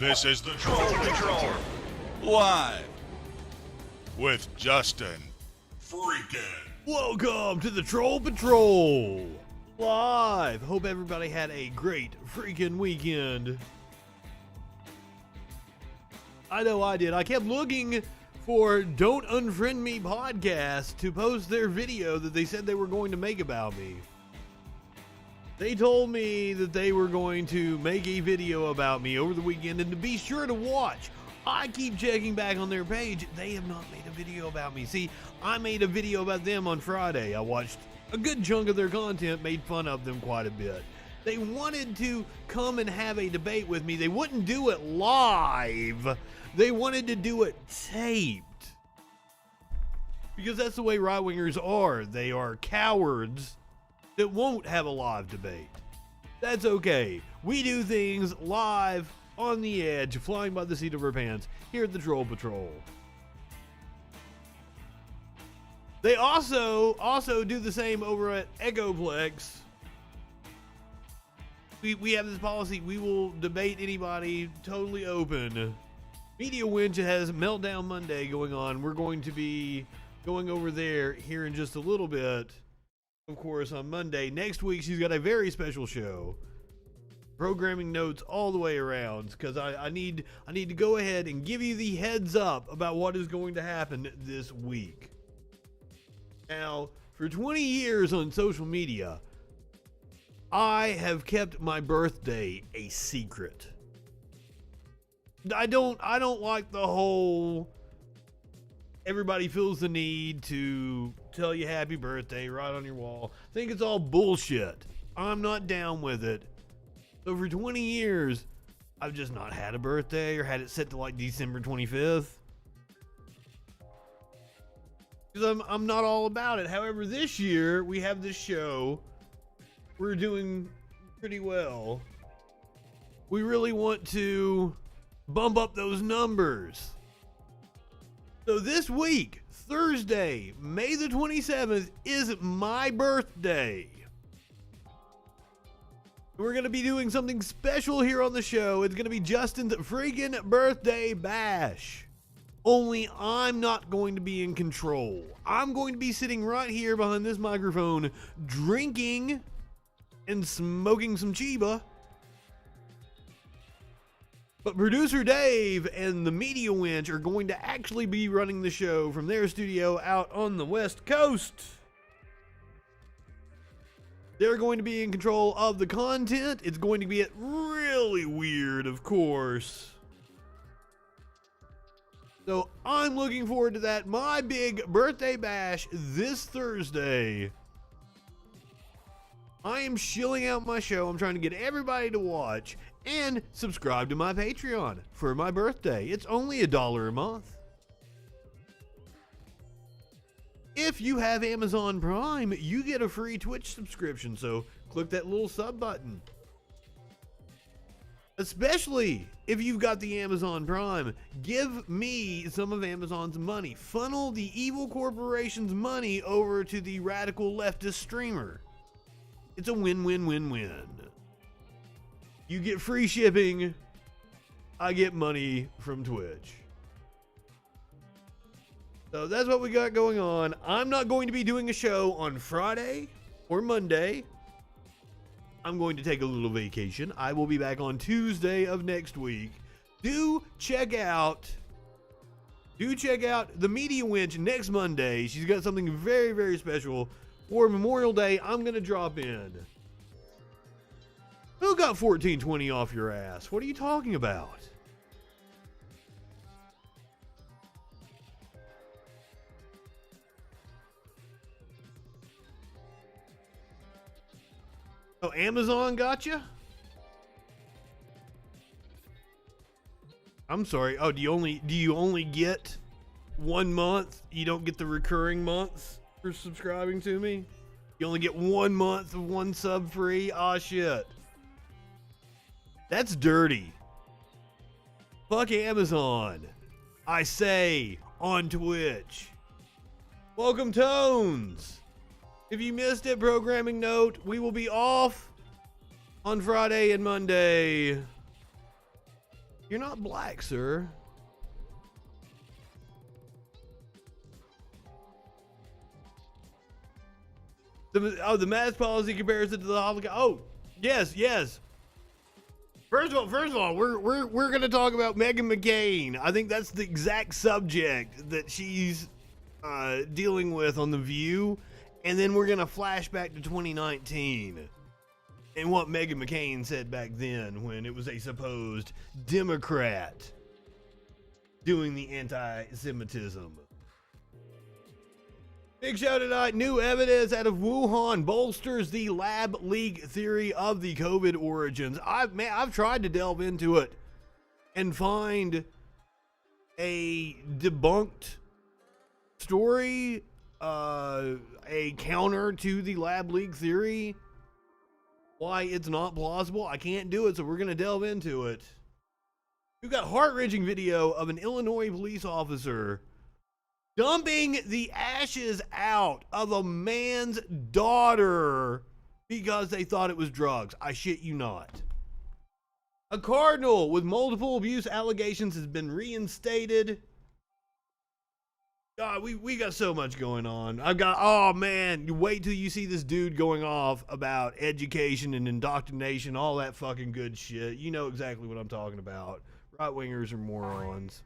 This is the Troll Patrol, live with Justin FREAKIN. Welcome to the Troll Patrol, live. Hope everybody had a great freaking weekend. I know I did. I kept looking for Don't Unfriend Me podcast to post their video that they said they were going to make about me. They told me that they were going to make a video about me over the weekend and to be sure to watch. I keep checking back on their page. They have not made a video about me. See, I made a video about them on Friday. I watched a good chunk of their content, made fun of them quite a bit. They wanted to come and have a debate with me. They wouldn't do it live. They wanted to do it taped. Because that's the way right-wingers are. They are cowards that won't have a live debate. That's okay. We do things live, on the edge, flying by the seat of our pants, here at the Troll Patrol. They also do the same over at Echoplex. We have this policy, we will debate anybody, totally open. Media Winch has Meltdown Monday going on. We're going to be going over there here in just a little bit. Of course, on Monday. Next week, she's got a very special show. Programming notes all the way around, because I need to go ahead and give you the heads up about what is going to happen this week. Now, for 20 years on social media, I have kept my birthday a secret. I don't like the whole everybody feels the need to tell you happy birthday right on your wall. I think it's all bullshit. I'm not down with it. So for 20 years, I've just not had a birthday or had it set to like December 25th. Because I'm not all about it. However, this year we have this show. We're doing pretty well. We really want to bump up those numbers. So this week, Thursday, May the 27th, is my birthday. We're going to be doing something special here on the show. It's going to be Justin's freaking birthday bash. Only I'm not going to be in control. I'm going to be sitting right here behind this microphone, drinking and smoking some Chiba. But producer Dave and the Media Winch are going to actually be running the show from their studio out on the West Coast. They're going to be in control of the content. It's going to be really weird, of course. So I'm looking forward to that. My big birthday bash this Thursday. I am shilling out my show. I'm trying to get everybody to watch and subscribe to my Patreon for my birthday. It's only $1 a month. If you have Amazon Prime, you get a free Twitch subscription, so click that little sub button. Especially if you've got the Amazon Prime, give me some of Amazon's money. Funnel the evil corporation's money over to the radical leftist streamer. It's a win-win-win-win. You get free shipping, I get money from Twitch. So that's what we got going on. I'm not going to be doing a show on Friday or Monday. I'm going to take a little vacation. I will be back on Tuesday of next week. Do check out the Media Winch next Monday. She's got something very, very special for Memorial Day. I'm going to drop in. Who got 1420 off your ass? What are you talking about? Oh, Amazon got you? I'm sorry. Oh, do you only get 1 month? You don't get the recurring months for subscribing to me? You only get 1 month of one sub free? Aw, shit. That's dirty. Fuck Amazon. I say on Twitch. Welcome, Tones. If you missed it, programming note, we will be off on Friday and Monday. You're not black, sir. The mask policy compares it to the Holocaust. Oh, yes. First of all, we're gonna talk about Meghan McCain. I think that's the exact subject that she's dealing with on The View, and then we're gonna flash back to 2019 and what Meghan McCain said back then when it was a supposed Democrat doing the anti-Semitism. Big show tonight. New evidence out of Wuhan bolsters the lab leak theory of the COVID origins. I've tried to delve into it and find a debunked story, a counter to the lab leak theory. Why it's not plausible. I can't do it, so we're going to delve into it. We've got heart-wrenching video of an Illinois police officer dumping the ashes out of a man's daughter because they thought it was drugs. I shit you not. A cardinal with multiple abuse allegations has been reinstated. God, we got so much going on. Oh man, you wait till you see this dude going off about education and indoctrination, all that fucking good shit. You know exactly what I'm talking about. Right-wingers are morons.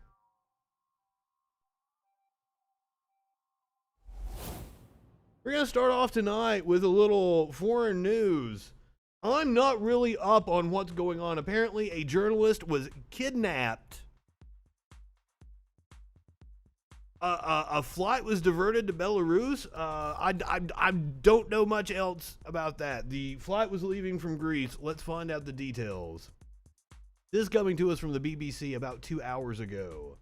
We're going to start off tonight with a little foreign news. I'm not really up on what's going on. Apparently, a journalist was kidnapped. A flight was diverted to Belarus. I don't know much else about that. The flight was leaving from Greece. Let's find out the details. This is coming to us from the BBC about 2 hours ago.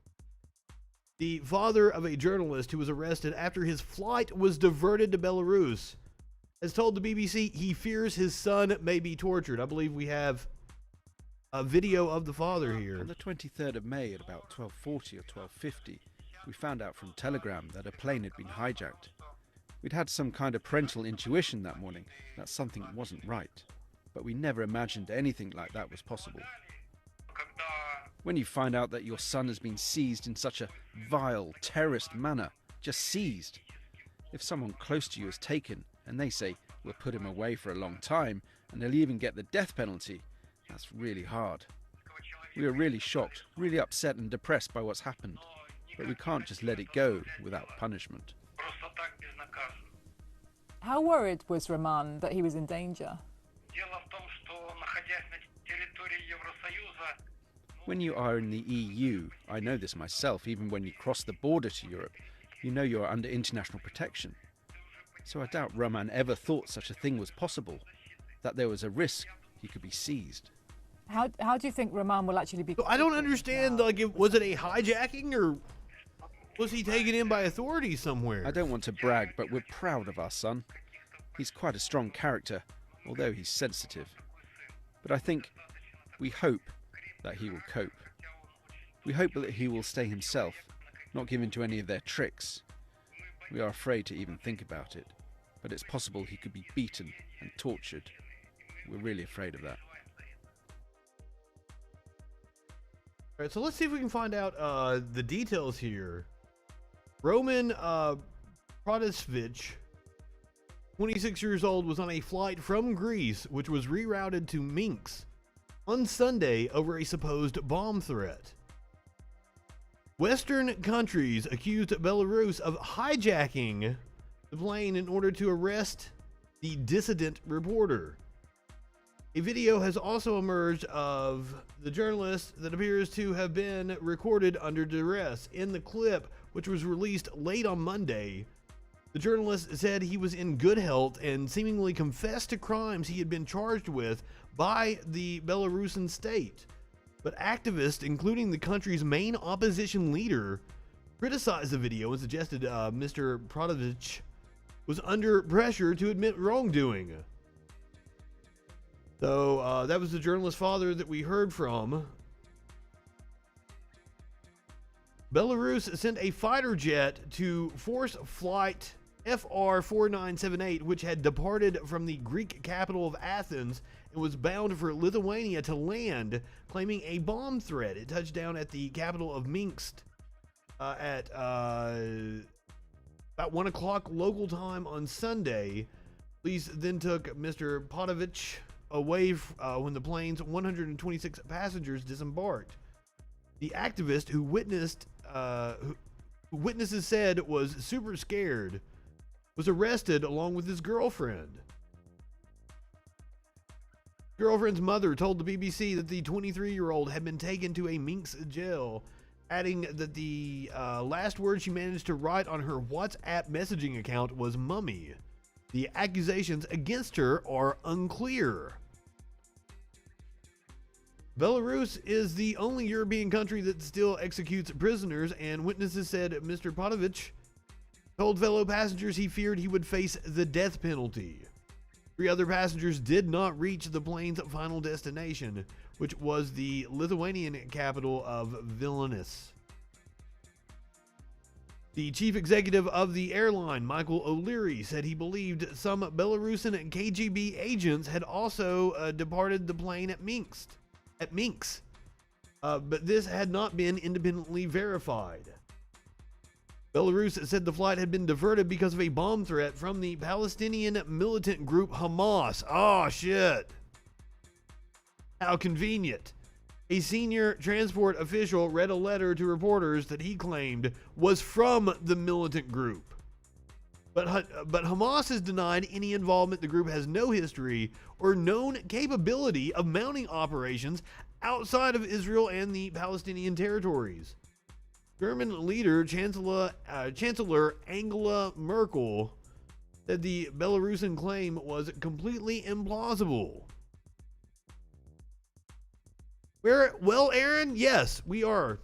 The father of a journalist who was arrested after his flight was diverted to Belarus has told the BBC he fears his son may be tortured. I believe we have a video of the father here. On the 23rd of May at about 12:40 or 12:50, we found out from Telegram that a plane had been hijacked. We'd had some kind of parental intuition that morning that something wasn't right, but we never imagined anything like that was possible. When you find out that your son has been seized in such a vile, terrorist manner, just seized. If someone close to you is taken and they say, we'll put him away for a long time and they'll even get the death penalty, that's really hard. We were really shocked, really upset and depressed by what's happened, but we can't just let it go without punishment. How worried was Roman that he was in danger? When you are in the EU, I know this myself, even when you cross the border to Europe, you know you are under international protection. So I doubt Roman ever thought such a thing was possible, that there was a risk he could be seized. How do you think Roman will actually be... I don't understand, like, was it a hijacking or was he taken in by authorities somewhere? I don't want to brag, but we're proud of our son. He's quite a strong character, although he's sensitive. But I think, we hope that he will cope. We hope that he will stay himself, not give in to any of their tricks. We are afraid to even think about it, but it's possible he could be beaten and tortured. We're really afraid of that. All right, so let's see if we can find out the details here. Roman Protasevich, 26 years old, was on a flight from Greece, which was rerouted to Minsk on Sunday over a supposed bomb threat. Western countries accused Belarus of hijacking the plane in order to arrest the dissident reporter. A video has also emerged of the journalist that appears to have been recorded under duress. In the clip, which was released late on Monday, the journalist said he was in good health and seemingly confessed to crimes he had been charged with by the Belarusian state. But activists, including the country's main opposition leader, criticized the video and suggested Mr. Protasevich was under pressure to admit wrongdoing. So that was the journalist's father that we heard from. Belarus sent a fighter jet to force flight FR 4978, which had departed from the Greek capital of Athens and was bound for Lithuania to land, claiming a bomb threat. It touched down at the capital of Minsk at about 1 o'clock local time on Sunday. Police then took Mr. Potovich away when the plane's 126 passengers disembarked. The activist who witnesses said was super scared was arrested along with his girlfriend. Girlfriend's mother told the BBC that the 23-year-old had been taken to a Minsk jail, adding that the last word she managed to write on her WhatsApp messaging account was "mummy." The accusations against her are unclear. Belarus is the only European country that still executes prisoners, and witnesses said Mr. Potovich told fellow passengers he feared he would face the death penalty. 3 other passengers did not reach the plane's final destination, which was the Lithuanian capital of Vilnius. The chief executive of the airline, Michael O'Leary, said he believed some Belarusian KGB agents had also departed the plane at Minsk. But this had not been independently verified. Belarus said the flight had been diverted because of a bomb threat from the Palestinian militant group Hamas. Oh, shit. How convenient. A senior transport official read a letter to reporters that he claimed was from the militant group. But Hamas has denied any involvement. The group has no history or known capability of mounting operations outside of Israel and the Palestinian territories. German leader Chancellor Angela Merkel said the Belarusian claim was completely implausible. Well, Aaron, yes, we are.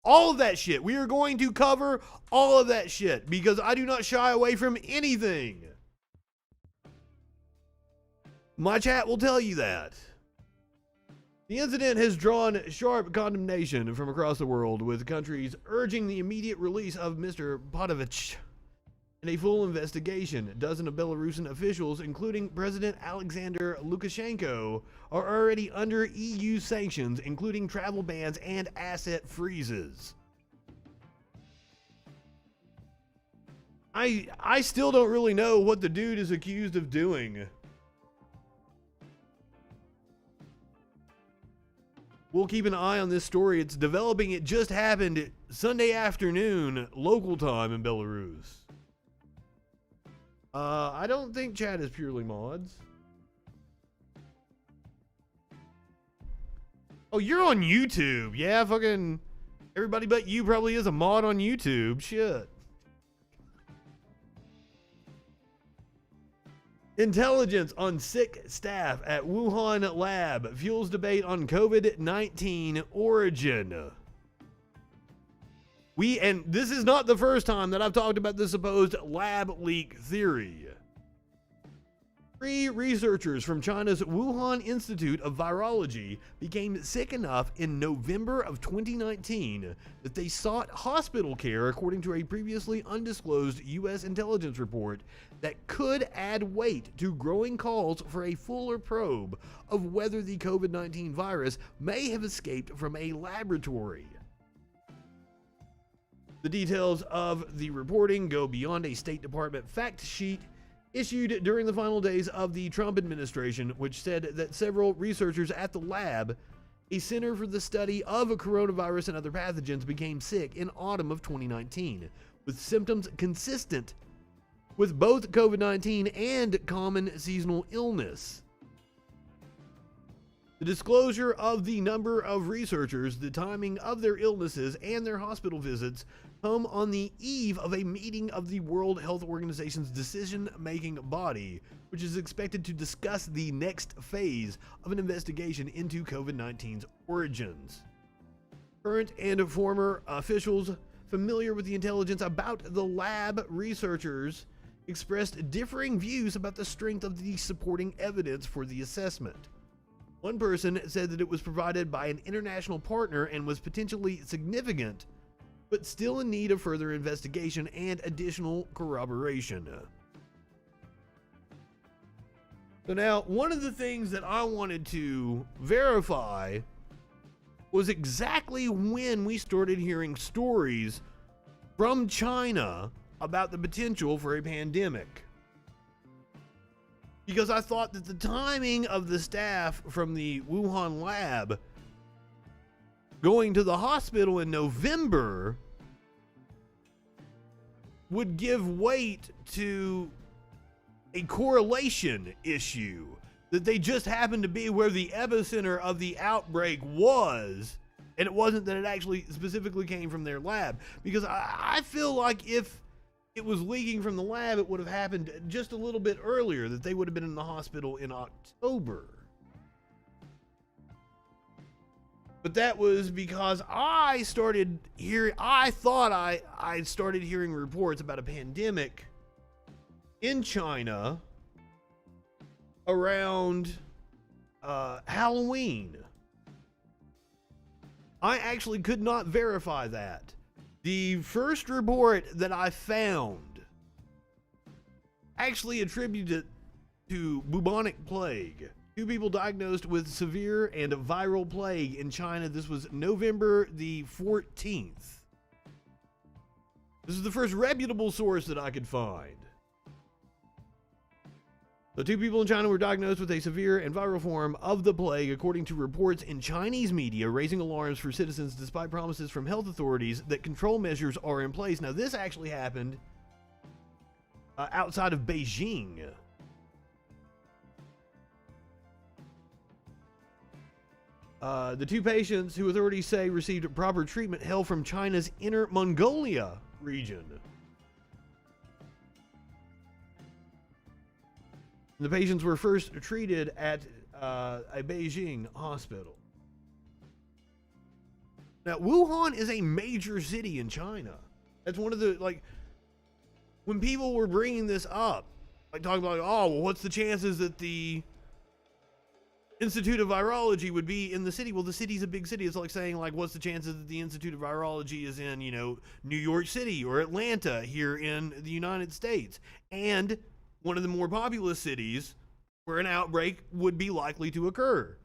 All of that shit. We are going to cover all of that shit because I do not shy away from anything. My chat will tell you that. The incident has drawn sharp condemnation from across the world, with countries urging the immediate release of Mr. Potovich and a full investigation. A dozen of Belarusian officials, including President Alexander Lukashenko, are already under EU sanctions, including travel bans and asset freezes. I still don't really know what the dude is accused of doing. We'll keep an eye on this story. It's developing. It just happened Sunday afternoon, local time in Belarus. I don't think chat is purely mods. Oh, you're on YouTube. Yeah, fucking everybody but you probably is a mod on YouTube. Shit. Intelligence on sick staff at Wuhan lab fuels debate on COVID-19 origin. And this is not the first time that I've talked about the supposed lab leak theory. 3 researchers from China's Wuhan Institute of Virology became sick enough in November of 2019 that they sought hospital care, according to a previously undisclosed U.S. intelligence report that could add weight to growing calls for a fuller probe of whether the COVID-19 virus may have escaped from a laboratory. The details of the reporting go beyond a State Department fact sheet issued during the final days of the Trump administration, which said that several researchers at the lab, a center for the study of coronavirus and other pathogens, became sick in autumn of 2019, with symptoms consistent with both COVID-19 and common seasonal illness. The disclosure of the number of researchers, the timing of their illnesses, and their hospital visits come on the eve of a meeting of the World Health Organization's decision-making body, which is expected to discuss the next phase of an investigation into COVID-19's origins. Current and former officials familiar with the intelligence about the lab researchers expressed differing views about the strength of the supporting evidence for the assessment. One person said that it was provided by an international partner and was potentially significant, but still in need of further investigation and additional corroboration. So now, one of the things that I wanted to verify was exactly when we started hearing stories from China about the potential for a pandemic. Because I thought that the timing of the staff from the Wuhan lab going to the hospital in November would give weight to a correlation issue, that they just happened to be where the epicenter of the outbreak was, and it wasn't that it actually specifically came from their lab. Because I feel like if it was leaking from the lab, it would have happened just a little bit earlier, that they would have been in the hospital in October. But that was because I thought I started hearing reports about a pandemic in China around Halloween. I actually could not verify that. The first report that I found actually attributed it to bubonic plague. 2 people diagnosed with severe and viral plague in China. This was November the 14th. This is the first reputable source that I could find. The 2 people in China were diagnosed with a severe and viral form of the plague, according to reports in Chinese media, raising alarms for citizens despite promises from health authorities that control measures are in place. Now, this actually happened outside of Beijing. The 2 patients, who authorities say received proper treatment, hail from China's Inner Mongolia region. The patients were first treated at a Beijing hospital. Now, Wuhan is a major city in China. That's one of the, like, when people were bringing this up, like talking about, oh, well, what's the chances that the Institute of Virology would be in the city? Well, the city's a big city. It's like saying, like, what's the chances that the Institute of Virology is in, New York City or Atlanta here in the United States? And one of the more populous cities where an outbreak would be likely to occur.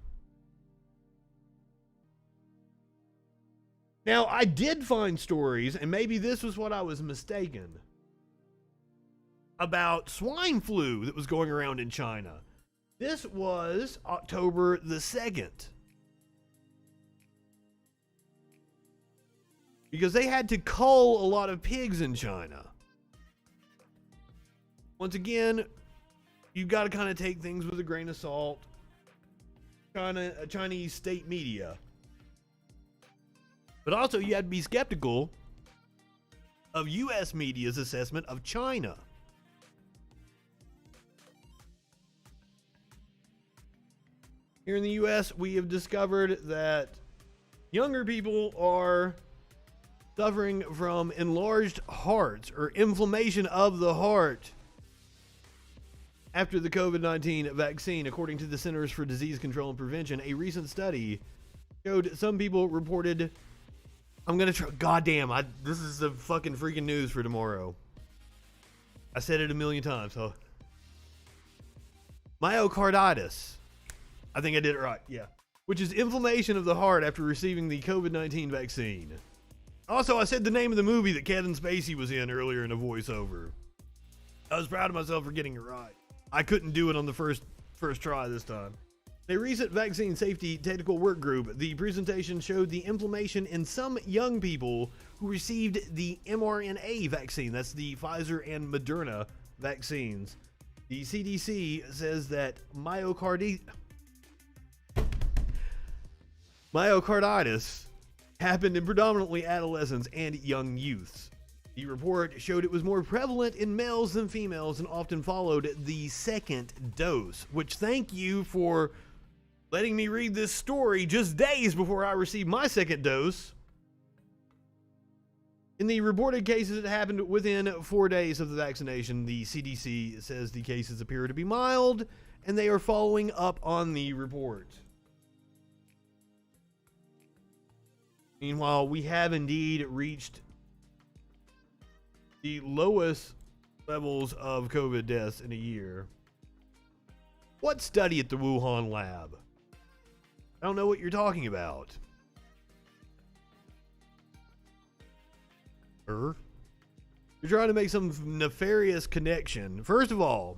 Now, I did find stories, and maybe this was what I was mistaken, about swine flu that was going around in China. This was October the 2nd. Because they had to cull a lot of pigs in China. Once again, you've got to kind of take things with a grain of salt. Chinese state media. But also, you have to be skeptical of U.S. media's assessment of China. Here in the U.S., we have discovered that younger people are suffering from enlarged hearts or inflammation of the heart after the COVID-19 vaccine. According to the Centers for Disease Control and Prevention, a recent study showed some people reported, this is the fucking freaking news for tomorrow. I said it a million times, so. Myocarditis. I think I did it right, yeah. Which is inflammation of the heart after receiving the COVID-19 vaccine. Also, I said the name of the movie that Kevin Spacey was in earlier in a voiceover. I was proud of myself for getting it right. I couldn't do it on the first try this time. A recent vaccine safety technical work group, the presentation showed the inflammation in some young people who received the mRNA vaccine. That's the Pfizer and Moderna vaccines. The CDC says that myocarditis happened in predominantly adolescents and young youths. The report showed it was more prevalent in males than females and often followed the second dose, which, thank you for letting me read this story just days before I received my second dose. In the reported cases, it happened within 4 days of the vaccination. The CDC says the cases appear to be mild, and they are following up on the report. Meanwhile, we have indeed reached the lowest levels of COVID deaths in a year. What study at the Wuhan lab? I don't know what you're talking about. You're trying to make some nefarious connection. First of all,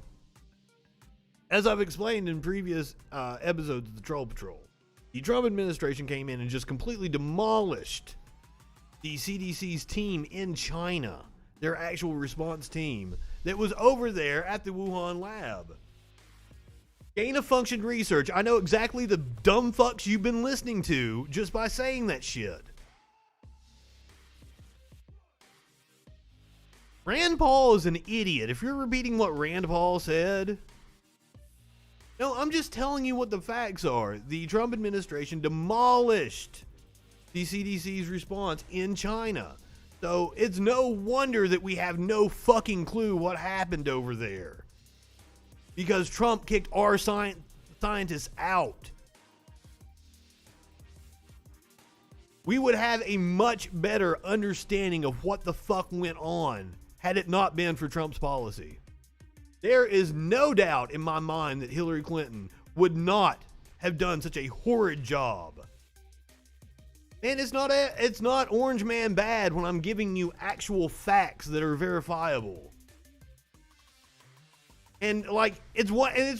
as I've explained in previous episodes of the Troll Patrol, the Trump administration came in and just completely demolished the CDC's team in China, their actual response team that was over there at the Wuhan lab. Gain of function research. I know exactly the dumb fucks you've been listening to just by saying that shit. Rand Paul is an idiot. If you're repeating what Rand Paul said, no, I'm just telling you what the facts are. The Trump administration demolished the CDC's response in China. So it's no wonder that we have no fucking clue what happened over there. Because Trump kicked our scientists out. We would have a much better understanding of what the fuck went on had it not been for Trump's policy. There is no doubt in my mind that Hillary Clinton would not have done such a horrid job. And it's not Orange Man bad when I'm giving you actual facts that are verifiable. And like it's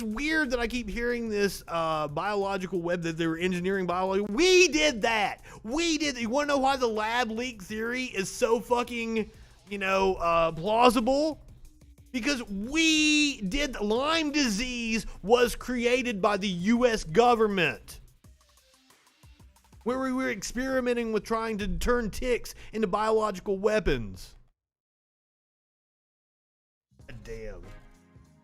weird that I keep hearing this biological web that they were engineering biology. We did that. You want to know why the lab leak theory is so fucking, plausible? Because we did. Lyme disease was created by the U.S. government, where we were experimenting with trying to turn ticks into biological weapons. God damn.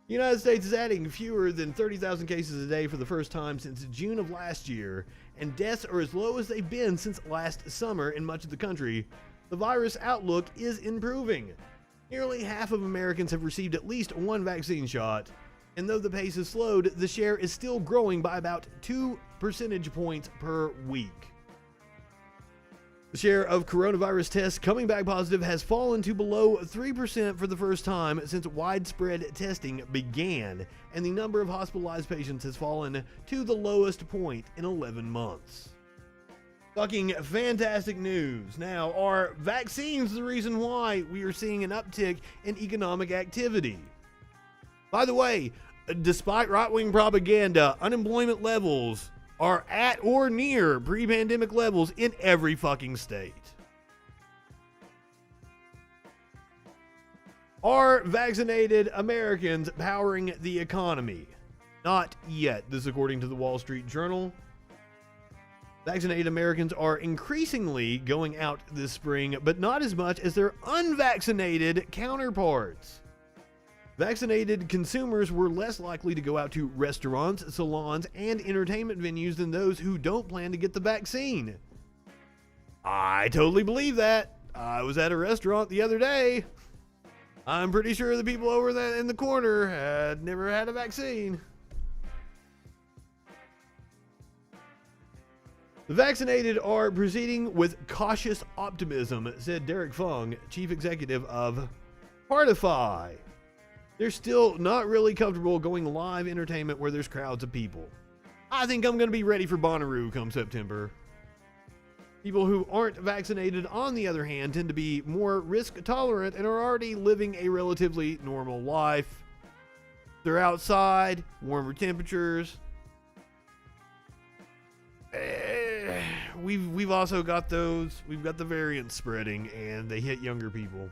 The United States is adding fewer than 30,000 cases a day for the first time since June of last year, and deaths are as low as they've been since last summer in much of the country. The virus outlook is improving. Nearly half of Americans have received at least one vaccine shot, and though the pace has slowed, the share is still growing by about 2 percentage points per week. The share of coronavirus tests coming back positive has fallen to below 3% for the first time since widespread testing began, and the number of hospitalized patients has fallen to the lowest point in 11 months. Fucking fantastic news. Now, are vaccines the reason why we are seeing an uptick in economic activity? By the way, despite right-wing propaganda, unemployment levels are at or near pre-pandemic levels in every fucking state. Are vaccinated Americans powering the economy? Not yet, this according to the Wall Street Journal. Vaccinated Americans are increasingly going out this spring, but not as much as their unvaccinated counterparts. Vaccinated consumers were less likely to go out to restaurants, salons, and entertainment venues than those who don't plan to get the vaccine. I totally believe that. I was at a restaurant the other day. I'm pretty sure the people over there in the corner had never had a vaccine. The vaccinated are proceeding with cautious optimism, said Derek Fung, chief executive of Heartify. They're still not really comfortable going live entertainment where there's crowds of people. I think I'm going to be ready for Bonnaroo come September. People who aren't vaccinated, on the other hand, tend to be more risk tolerant and are already living a relatively normal life. They're outside, warmer temperatures. We've also got those. We've got the variants spreading, and they hit younger people.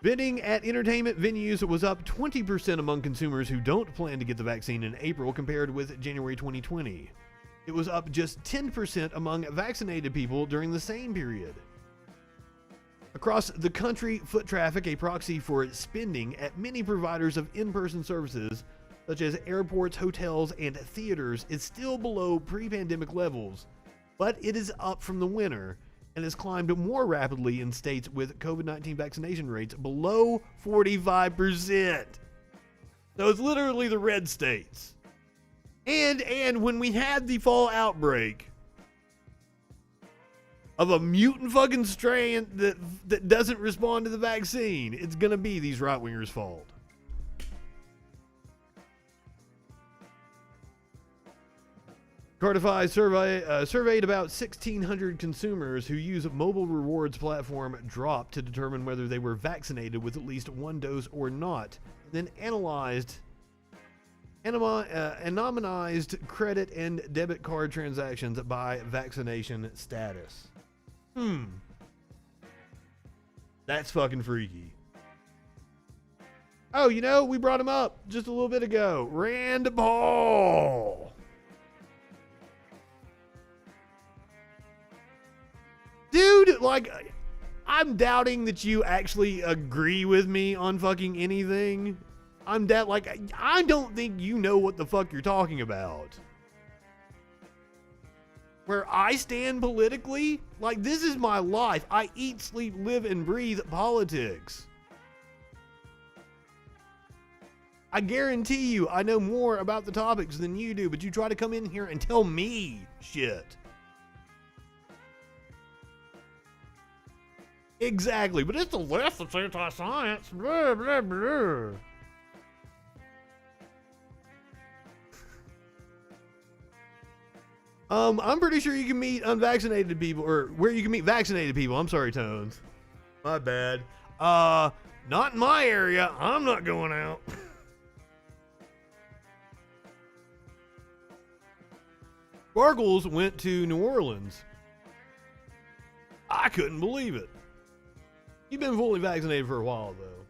Bidding at entertainment venues was up 20% among consumers who don't plan to get the vaccine in April compared with January 2020. It was up just 10% among vaccinated people during the same period. Across the country, foot traffic, a proxy for spending at many providers of in-person services, such as airports, hotels, and theaters, is still below pre-pandemic levels, but it is up from the winter and has climbed more rapidly in states with COVID-19 vaccination rates below 45%. So it's literally the red states. And when we had the fall outbreak, of a mutant fucking strain that doesn't respond to the vaccine, it's gonna be these right wingers' fault. Cardify surveyed about 1,600 consumers who use mobile rewards platform Drop to determine whether they were vaccinated with at least one dose or not, and then analyzed anonymized credit and debit card transactions by vaccination status. That's fucking freaky. Oh, you know, we brought him up just a little bit ago. Rand Paul. Dude, like, I'm doubting that you actually agree with me on fucking anything. I don't think you know what the fuck you're talking about. Where I stand politically, like, this is my life. I eat, sleep, live, and breathe politics. I guarantee you I know more about the topics than you do, but you try to come in here and tell me shit. Exactly, but it's the left that's anti-science. Blah, blah, blah. I'm pretty sure you can meet unvaccinated people, or where you can meet vaccinated people. I'm sorry, Tones. My bad. Not in my area. I'm not going out. Sparkles went to New Orleans. I couldn't believe it. You've been fully vaccinated for a while, though.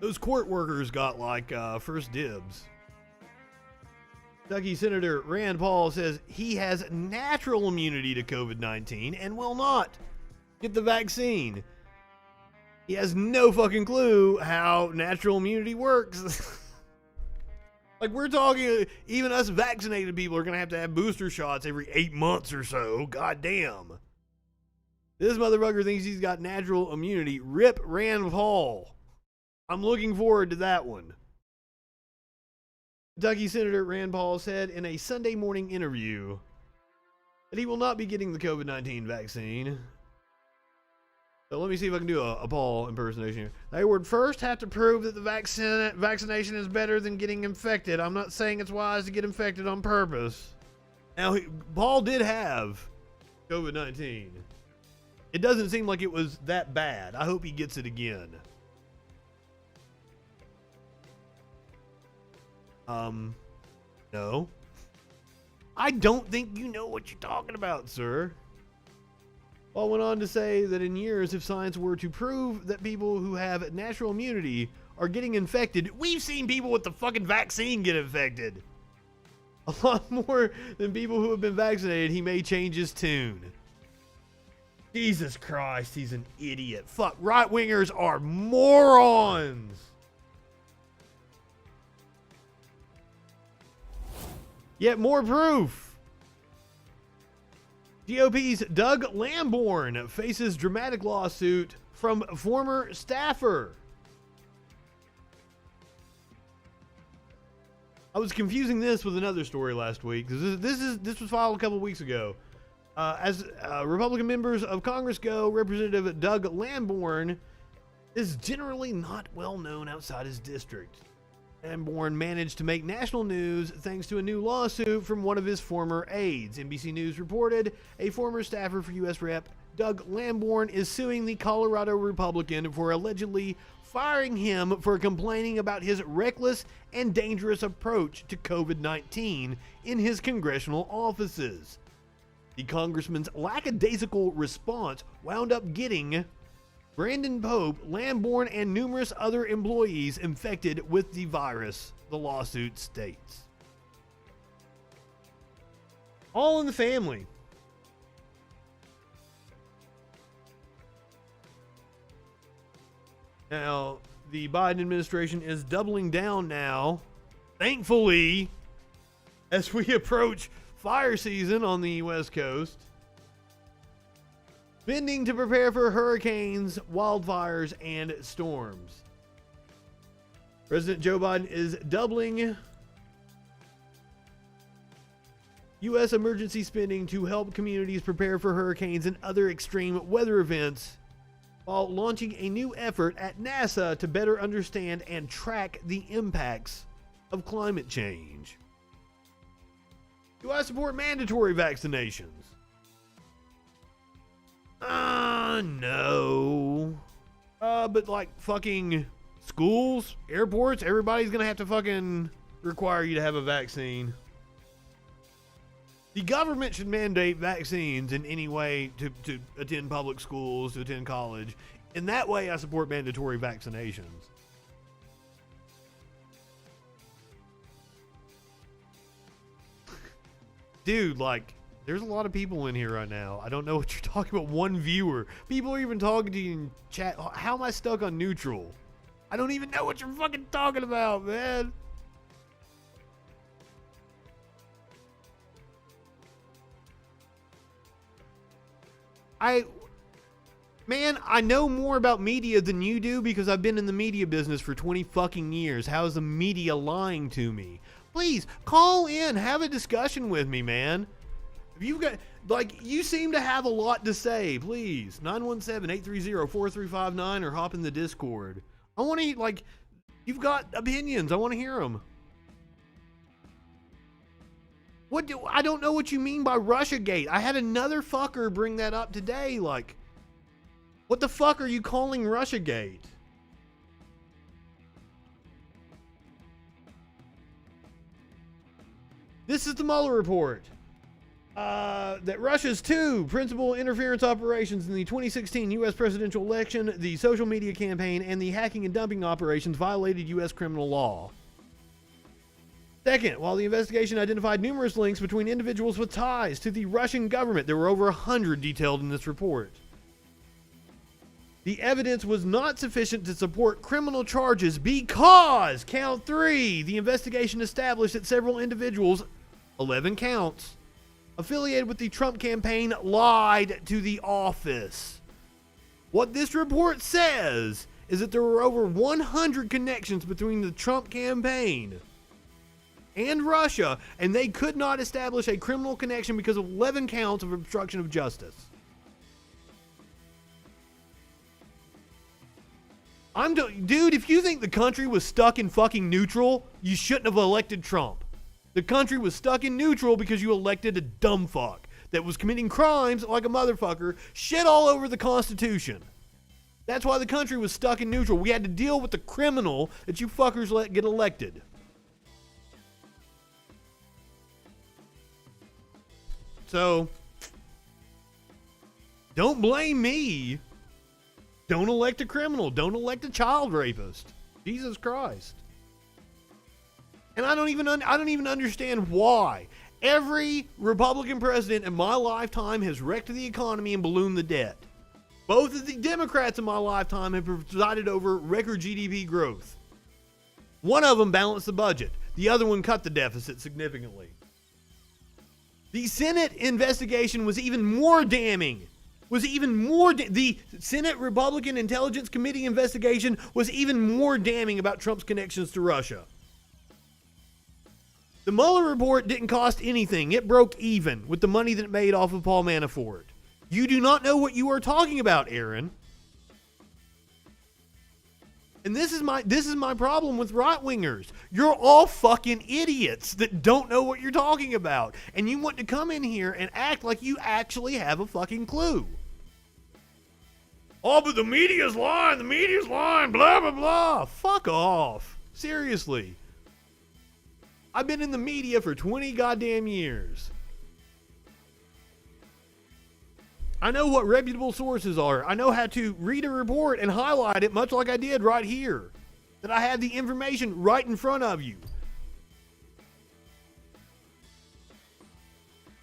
Those court workers got, like, first dibs. Kentucky Senator Rand Paul says he has natural immunity to COVID-19 and will not get the vaccine. He has no fucking clue how natural immunity works. Like, we're talking, even us vaccinated people are going to have booster shots every 8 months or so. God damn. This motherfucker thinks he's got natural immunity. Rip Rand Paul. I'm looking forward to that one. Kentucky Senator Rand Paul said in a Sunday morning interview that he will not be getting the COVID-19 vaccine. So let me see if I can do a Paul impersonation here. They would first have to prove that the vaccination is better than getting infected. I'm not saying it's wise to get infected on purpose. Now, Paul did have COVID-19. It doesn't seem like it was that bad. I hope he gets it again. No. I don't think you know what you're talking about, sir. Paul went on to say that in years, if science were to prove that people who have natural immunity are getting infected, we've seen people with the fucking vaccine get infected. A lot more than people who have been vaccinated, he may change his tune. Jesus Christ, he's an idiot. Fuck, right-wingers are morons. Yet more proof. GOP's Doug Lamborn faces dramatic lawsuit from former staffer. I was confusing this with another story last week because this was filed a couple weeks ago. As Republican members of Congress go, Representative Doug Lamborn is generally not well known outside his district. Lamborn managed to make national news thanks to a new lawsuit from one of his former aides. NBC News reported a former staffer for U.S. Rep. Doug Lamborn is suing the Colorado Republican for allegedly firing him for complaining about his reckless and dangerous approach to COVID-19 in his congressional offices. The congressman's lackadaisical response wound up getting Brandon Pope, Lamborn, and numerous other employees infected with the virus, the lawsuit states. All in the family. Now, the Biden administration is doubling down now, thankfully, as we approach fire season on the West Coast. Spending to prepare for hurricanes, wildfires, and storms. President Joe Biden is doubling U.S. emergency spending to help communities prepare for hurricanes and other extreme weather events, while launching a new effort at NASA to better understand and track the impacts of climate change. Do I support mandatory vaccinations? No. But like fucking schools, airports, everybody's gonna have to fucking require you to have a vaccine. The government should mandate vaccines in any way to attend public schools, to attend college. In that way, I support mandatory vaccinations. Dude, like, there's a lot of people in here right now. I don't know what you're talking about. One viewer. People are even talking to you in chat. How am I stuck on neutral? I don't even know what you're fucking talking about, man. Man, I know more about media than you do because I've been in the media business for 20 fucking years. How is the media lying to me? Please, call in, have a discussion with me, man. If you've got, like, you seem to have a lot to say, please. 917-830-4359 or hop in the Discord. I want to, like, you've got opinions. I want to hear them. I don't know what you mean by Russiagate. I had another fucker bring that up today. Like, what the fuck are you calling Russiagate? This is the Mueller report. That Russia's two principal interference operations in the 2016 U.S. presidential election, the social media campaign, and the hacking and dumping operations violated U.S. criminal law. Second, while the investigation identified numerous links between individuals with ties to the Russian government, there were over 100 detailed in this report. The evidence was not sufficient to support criminal charges because, count 3, the investigation established that several individuals, 11 counts, affiliated with the Trump campaign lied to the office. What this report says is that there were over 100 connections between the Trump campaign and Russia, and they could not establish a criminal connection because of 11 counts of obstruction of justice. Dude, if you think the country was stuck in fucking neutral, you shouldn't have elected Trump. The country was stuck in neutral because you elected a dumb fuck that was committing crimes like a motherfucker, shit all over the Constitution. That's why the country was stuck in neutral. We had to deal with the criminal that you fuckers let get elected. So, don't blame me. Don't elect a criminal. Don't elect a child rapist. Jesus Christ. And I don't even understand why. Every Republican president in my lifetime has wrecked the economy and ballooned the debt. Both of the Democrats in my lifetime have presided over record GDP growth. One of them balanced the budget. The other one cut the deficit significantly. The Senate investigation was even more damning. The Senate Republican Intelligence Committee investigation was even more damning about Trump's connections to Russia. The Mueller report didn't cost anything. It broke even with the money that it made off of Paul Manafort. You do not know what you are talking about, Aaron. And this is my problem with right-wingers. You're all fucking idiots that don't know what you're talking about. And you want to come in here and act like you actually have a fucking clue. Oh, but the media's lying, blah, blah, blah. Fuck off. Seriously. I've been in the media for 20 goddamn years. I know what reputable sources are. I know how to read a report and highlight it, much like I did right here. That I have the information right in front of you.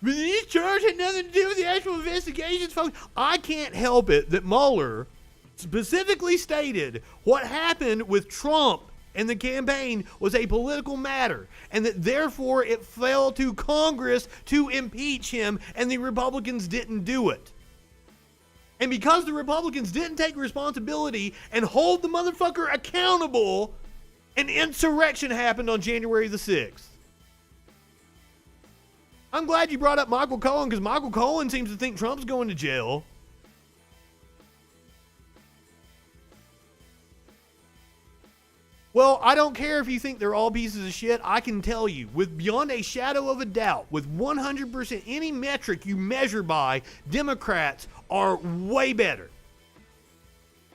But these charges had nothing to do with the actual investigations, folks. I can't help it that Mueller specifically stated what happened with Trump and the campaign was a political matter, and that therefore it fell to Congress to impeach him, and the Republicans didn't do it. And because the Republicans didn't take responsibility and hold the motherfucker accountable, an insurrection happened on January the 6th. I'm glad you brought up Michael Cohen, because Michael Cohen seems to think Trump's going to jail. Well, I don't care if you think they're all pieces of shit. I can tell you, with beyond a shadow of a doubt, with 100%, any metric you measure by, Democrats are way better.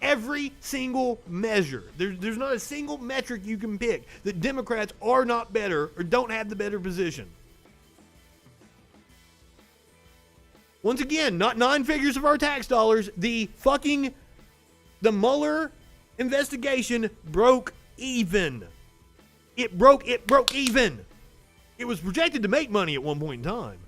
Every single measure. There's not a single metric you can pick that Democrats are not better or don't have the better position. Once again, not 9 figures of our tax dollars. The Mueller investigation broke even. It broke even. It was projected to make money at one point in time.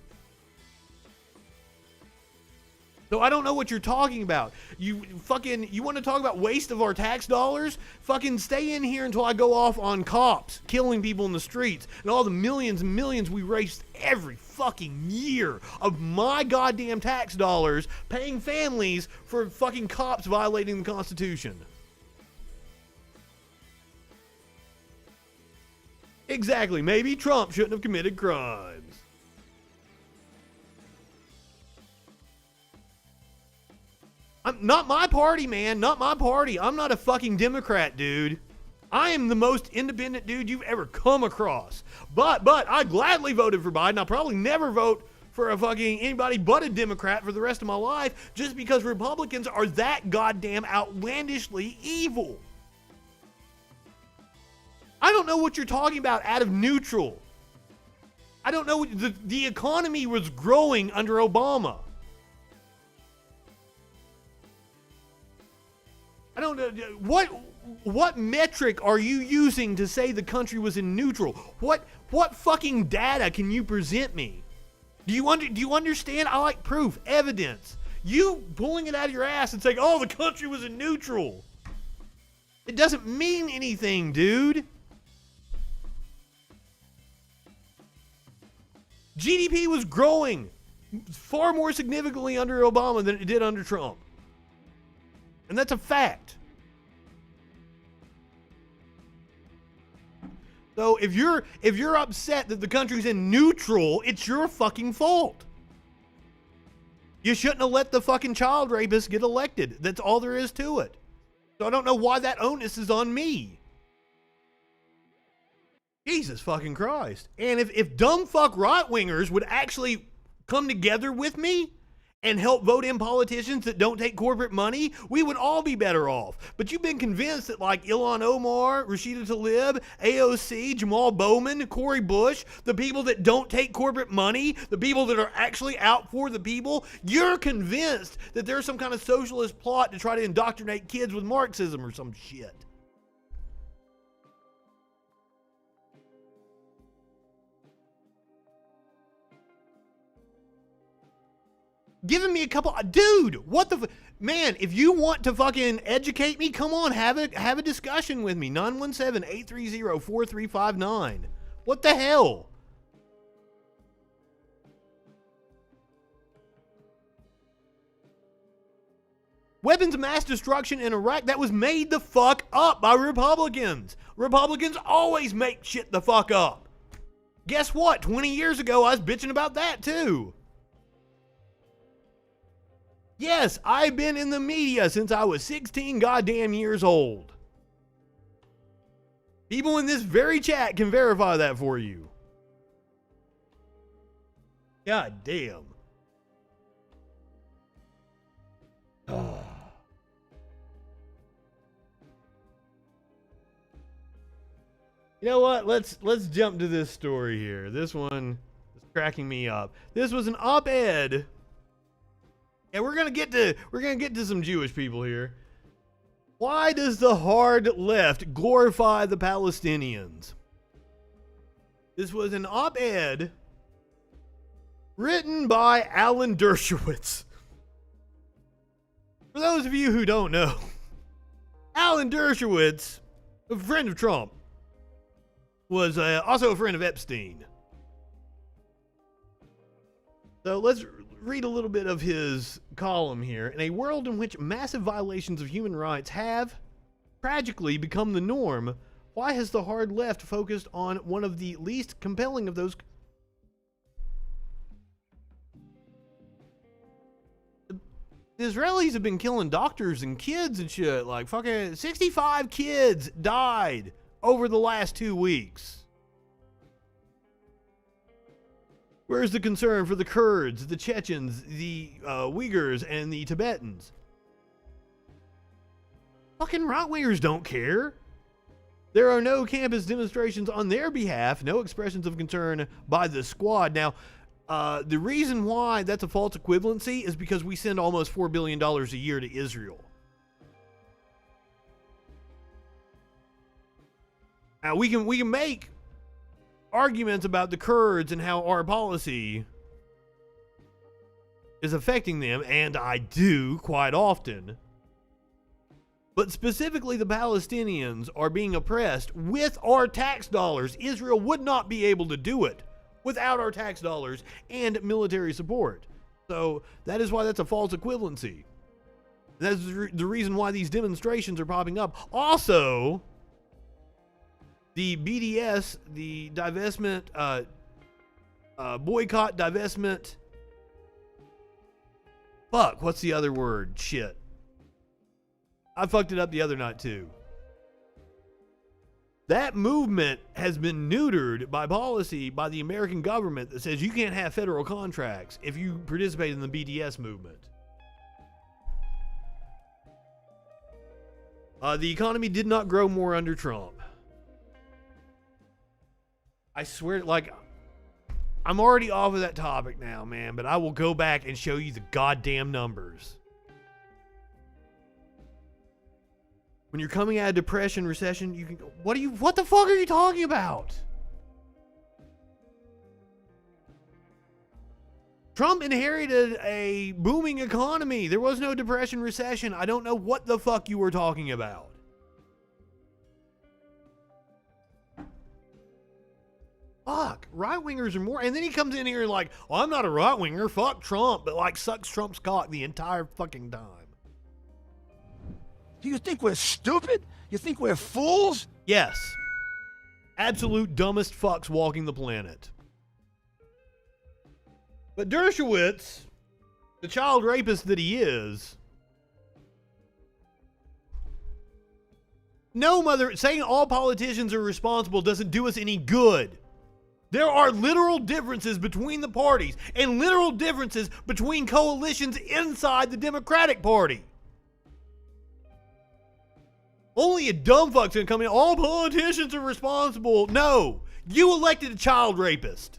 So I don't know what you're talking about. You want to talk about waste of our tax dollars? Fucking stay in here until I go off on cops killing people in the streets and all the millions and millions we waste every fucking year of my goddamn tax dollars paying families for fucking cops violating the Constitution. Exactly. Maybe Trump shouldn't have committed crimes. I'm not my party, man. Not my party. I'm not a fucking Democrat, dude. I am the most independent dude you've ever come across. But I gladly voted for Biden. I'll probably never vote for a fucking anybody but a Democrat for the rest of my life, just because Republicans are that goddamn outlandishly evil. I don't know what you're talking about out of neutral. I don't know. The economy was growing under Obama. I don't know. What metric are you using to say the country was in neutral? What fucking data can you present me? Do you understand? I like proof, evidence. You pulling it out of your ass and saying, "Oh, the country was in neutral." It doesn't mean anything, dude. GDP was growing far more significantly under Obama than it did under Trump. And that's a fact. So if you're upset that the country's in neutral, it's your fucking fault. You shouldn't have let the fucking child rapist get elected. That's all there is to it. So I don't know why that onus is on me. Jesus fucking Christ. And if dumb fuck right-wingers would actually come together with me and help vote in politicians that don't take corporate money, we would all be better off. But you've been convinced that like Ilhan Omar, Rashida Tlaib, AOC, Jamal Bowman, Cori Bush, the people that don't take corporate money, the people that are actually out for the people, you're convinced that there's some kind of socialist plot to try to indoctrinate kids with Marxism or some shit. Giving me a couple, dude, what the, man, if you want to fucking educate me, come on, have a discussion with me. 917-830-4359. What the hell? Weapons of mass destruction in Iraq, that was made the fuck up by Republicans. Republicans always make shit the fuck up. Guess what? 20 years ago, I was bitching about that too. Yes, I've been in the media since I was 16 goddamn years old. People in this very chat can verify that for you. God damn. Oh. You know what? Let's jump to this story here. This one is cracking me up. This was an op-ed. And we're gonna get to some Jewish people here. Why does the hard left glorify the Palestinians? This was an op-ed written by Alan Dershowitz. For those of you who don't know, Alan Dershowitz, a friend of Trump, was also a friend of Epstein. So let's read a little bit of his column here. In a world in which massive violations of human rights have tragically become the norm, why has the hard left focused on one of the least compelling of those? the Israelis have been killing doctors and kids and shit. Like, fucking 65 kids died over the last 2 weeks. Where's the concern for the Kurds, the Chechens, the Uyghurs, and the Tibetans? Fucking right-wingers don't care. There are no campus demonstrations on their behalf, no expressions of concern by the squad. Now, the reason why that's a false equivalency is because we send almost $4 billion a year to Israel. Now, we can make arguments about the Kurds and how our policy is affecting them, and I do quite often. But specifically, the Palestinians are being oppressed with our tax dollars. Israel would not be able to do it without our tax dollars and military support. So that is why that's a false equivalency. That's the reason why these demonstrations are popping up. Also, the BDS, the divestment, boycott, divestment. Fuck, what's the other word? Shit. I fucked it up the other night too. That movement has been neutered by policy by the American government that says you can't have federal contracts if you participate in the BDS movement. The economy did not grow more under Trump. I swear, like, I'm already off of that topic now, man, but I will go back and show you the goddamn numbers. When you're coming out of depression, recession, you can go, what the fuck are you talking about? Trump inherited a booming economy. There was no depression, recession. I don't know what the fuck you were talking about. Fuck, right-wingers are more, and then he comes in here and like, oh, I'm not a right-winger, fuck Trump, but like sucks Trump's cock the entire fucking time. Do you think we're stupid? You think we're fools? Yes. Absolute dumbest fucks walking the planet. But Dershowitz, the child rapist that he is, saying all politicians are responsible doesn't do us any good. There are literal differences between the parties and literal differences between coalitions inside the Democratic Party. Only a dumb fuck's gonna come in. All politicians are responsible. No, you elected a child rapist.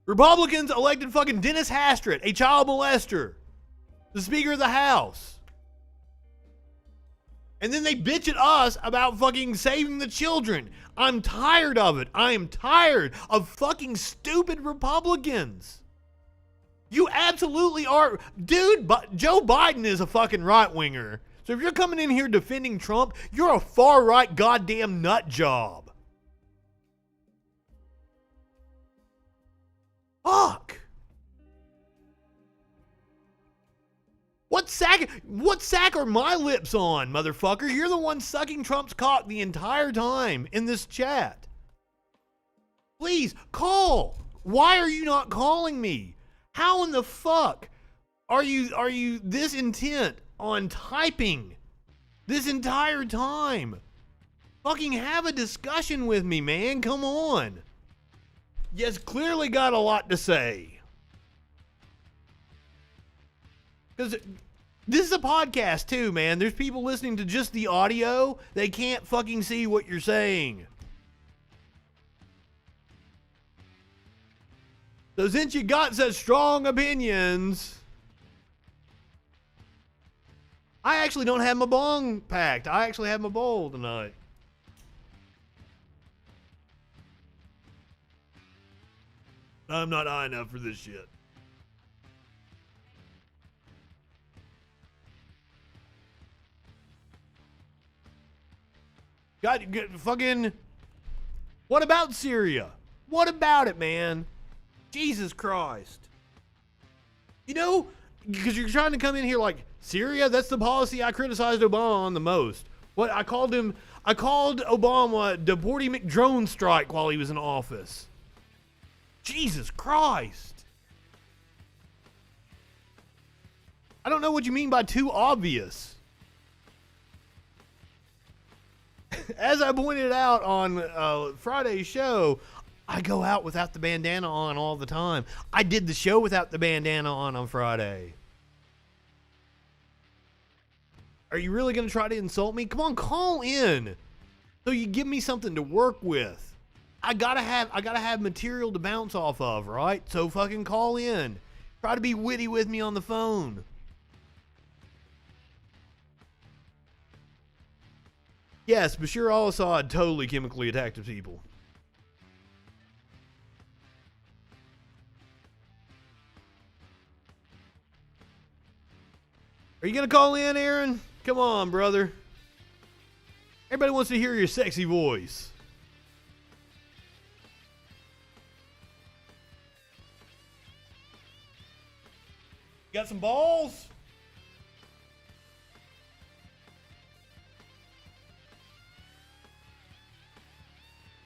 Republicans elected fucking Dennis Hastert, a child molester, the Speaker of the House. And then they bitch at us about fucking saving the children. I'm tired of it. I am tired of fucking stupid Republicans. You absolutely are. Dude, but Joe Biden is a fucking right-winger. So if you're coming in here defending Trump, you're a far-right goddamn nut job. Fuck. What sack are my lips on, motherfucker? You're the one sucking Trump's cock the entire time in this chat. Please, call. Why are you not calling me? How in the fuck are you this intent on typing this entire time? Fucking have a discussion with me, man. Come on. Yes, clearly got a lot to say. Because this is a podcast too, man. There's people listening to just the audio. They can't fucking see what you're saying. So since you got such strong opinions, I actually don't have my bong packed. I actually have my bowl tonight. I'm not high enough for this shit. God, fucking, what about Syria? What about it, man? Jesus Christ. You know, because you're trying to come in here like, Syria, that's the policy I criticized Obama on the most. What, I called Obama the Porty McDrone strike while he was in office. Jesus Christ. I don't know what you mean by too obvious. As I pointed out on Friday's show, I go out without the bandana on all the time. I did the show without the bandana on Friday. Are you really going to try to insult me? Come on, call in. So you give me something to work with. I gotta have material to bounce off of, right? So fucking call in. Try to be witty with me on the phone. Yes, Bashir al-Assad totally chemically attacked the people. Are you gonna call in, Aaron? Come on, brother. Everybody wants to hear your sexy voice. Got some balls?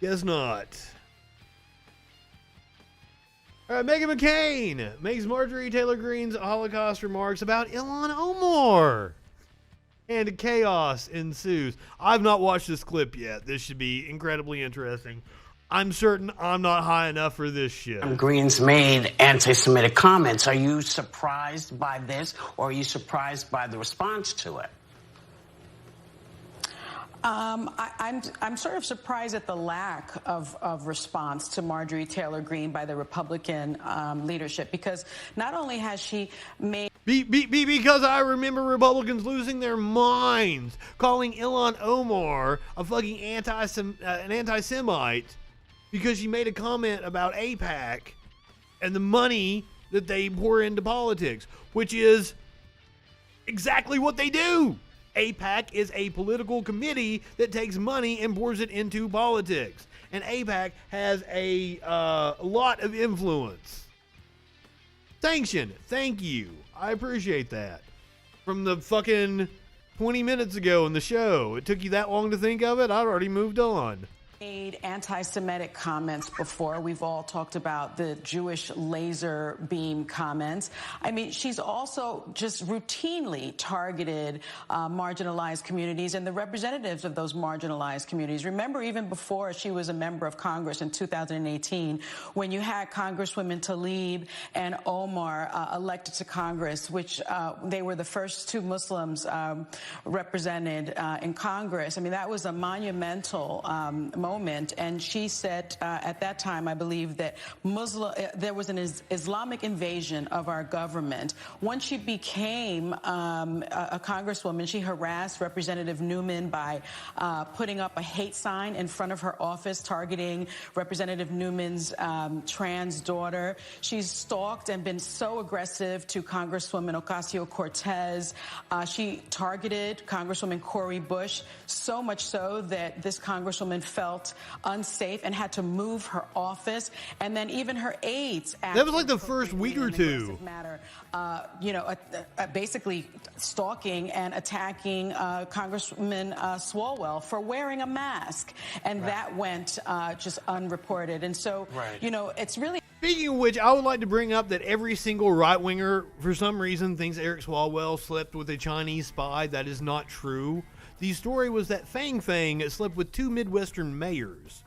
Guess not. All right, Meghan McCain makes Marjorie Taylor Greene's Holocaust remarks about Ilhan Omar. And chaos ensues. I've not watched this clip yet. This should be incredibly interesting. I'm certain I'm not high enough for this shit. Green's made anti-Semitic comments. Are you surprised by this, or are you surprised by the response to it? I'm sort of surprised at the lack of response to Marjorie Taylor Greene by the Republican leadership, because not only has she made... Because I remember Republicans losing their minds, calling Ilhan Omar a fucking an anti-Semite because she made a comment about AIPAC and the money that they pour into politics, which is exactly what they do. AIPAC is a political committee that takes money and pours it into politics. And AIPAC has a lot of influence. Sanction. Thank you. I appreciate that. From the fucking 20 minutes ago in the show. It took you that long to think of it? I'd already moved on. Made anti-Semitic comments before. We've all talked about the Jewish laser beam comments. I mean, she's also just routinely targeted marginalized communities and the representatives of those marginalized communities. Remember, even before she was a member of Congress in 2018, when you had Congresswomen Tlaib and Omar elected to Congress, which they were the first two Muslims represented in Congress. I mean, that was a monumental moment. And she said at that time, I believe, that there was an Islamic invasion of our government. Once she became a congresswoman, she harassed Representative Newman by putting up a hate sign in front of her office targeting Representative Newman's trans daughter. She's stalked and been so aggressive to Congresswoman Ocasio-Cortez. She targeted Congresswoman Cori Bush, so much so that this congresswoman felt unsafe and had to move her office, and then even her aides. That was like the first week or two. Matter, basically stalking and attacking Congressman Swalwell for wearing a mask, and that went just unreported. And so, it's really. Speaking of which, I would like to bring up that every single right-winger, for some reason, thinks Eric Swalwell slept with a Chinese spy. That is not true. The story was that Fang slept with two Midwestern mayors,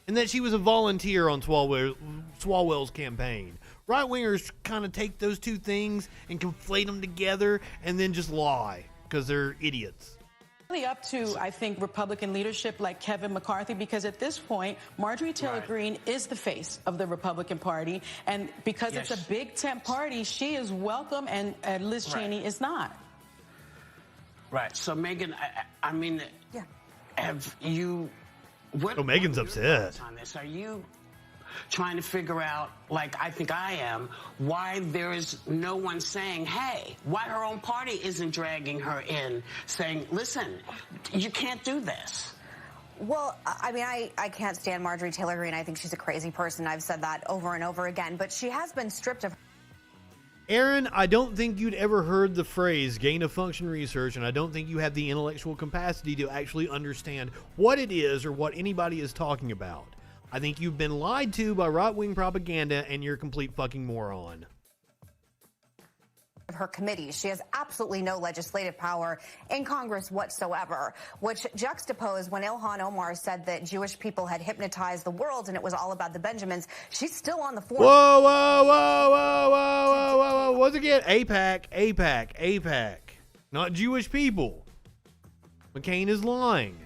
and that she was a volunteer on Swalwell's campaign. Right-wingers kind of take those two things and conflate them together and then just lie because they're idiots. Really up to, I think, Republican leadership like Kevin McCarthy, because at this point, Marjorie Taylor Greene is the face of the Republican Party, and because it's a big tent party, she is welcome, and Liz Cheney is not. Right. So, Meghan, I mean, have you... Meghan's upset. On this? Are you trying to figure out, like I think I am, why there is no one saying, hey, why her own party isn't dragging her in, saying, listen, you can't do this? Well, I mean, I can't stand Marjorie Taylor Greene. I think she's a crazy person. I've said that over and over again. But she has been stripped of... Aaron, I don't think you'd ever heard the phrase gain-of-function research, and I don't think you have the intellectual capacity to actually understand what it is or what anybody is talking about. I think you've been lied to by right-wing propaganda, and you're a complete fucking moron. her committee. She has absolutely no legislative power in Congress whatsoever, which juxtaposed when Ilhan Omar said that Jewish people had hypnotized the world and it was all about the Benjamins. She's still on the floor. Whoa, whoa, whoa, whoa, whoa, whoa, whoa, whoa. Once again, AIPAC. Not Jewish people. McCain is lying.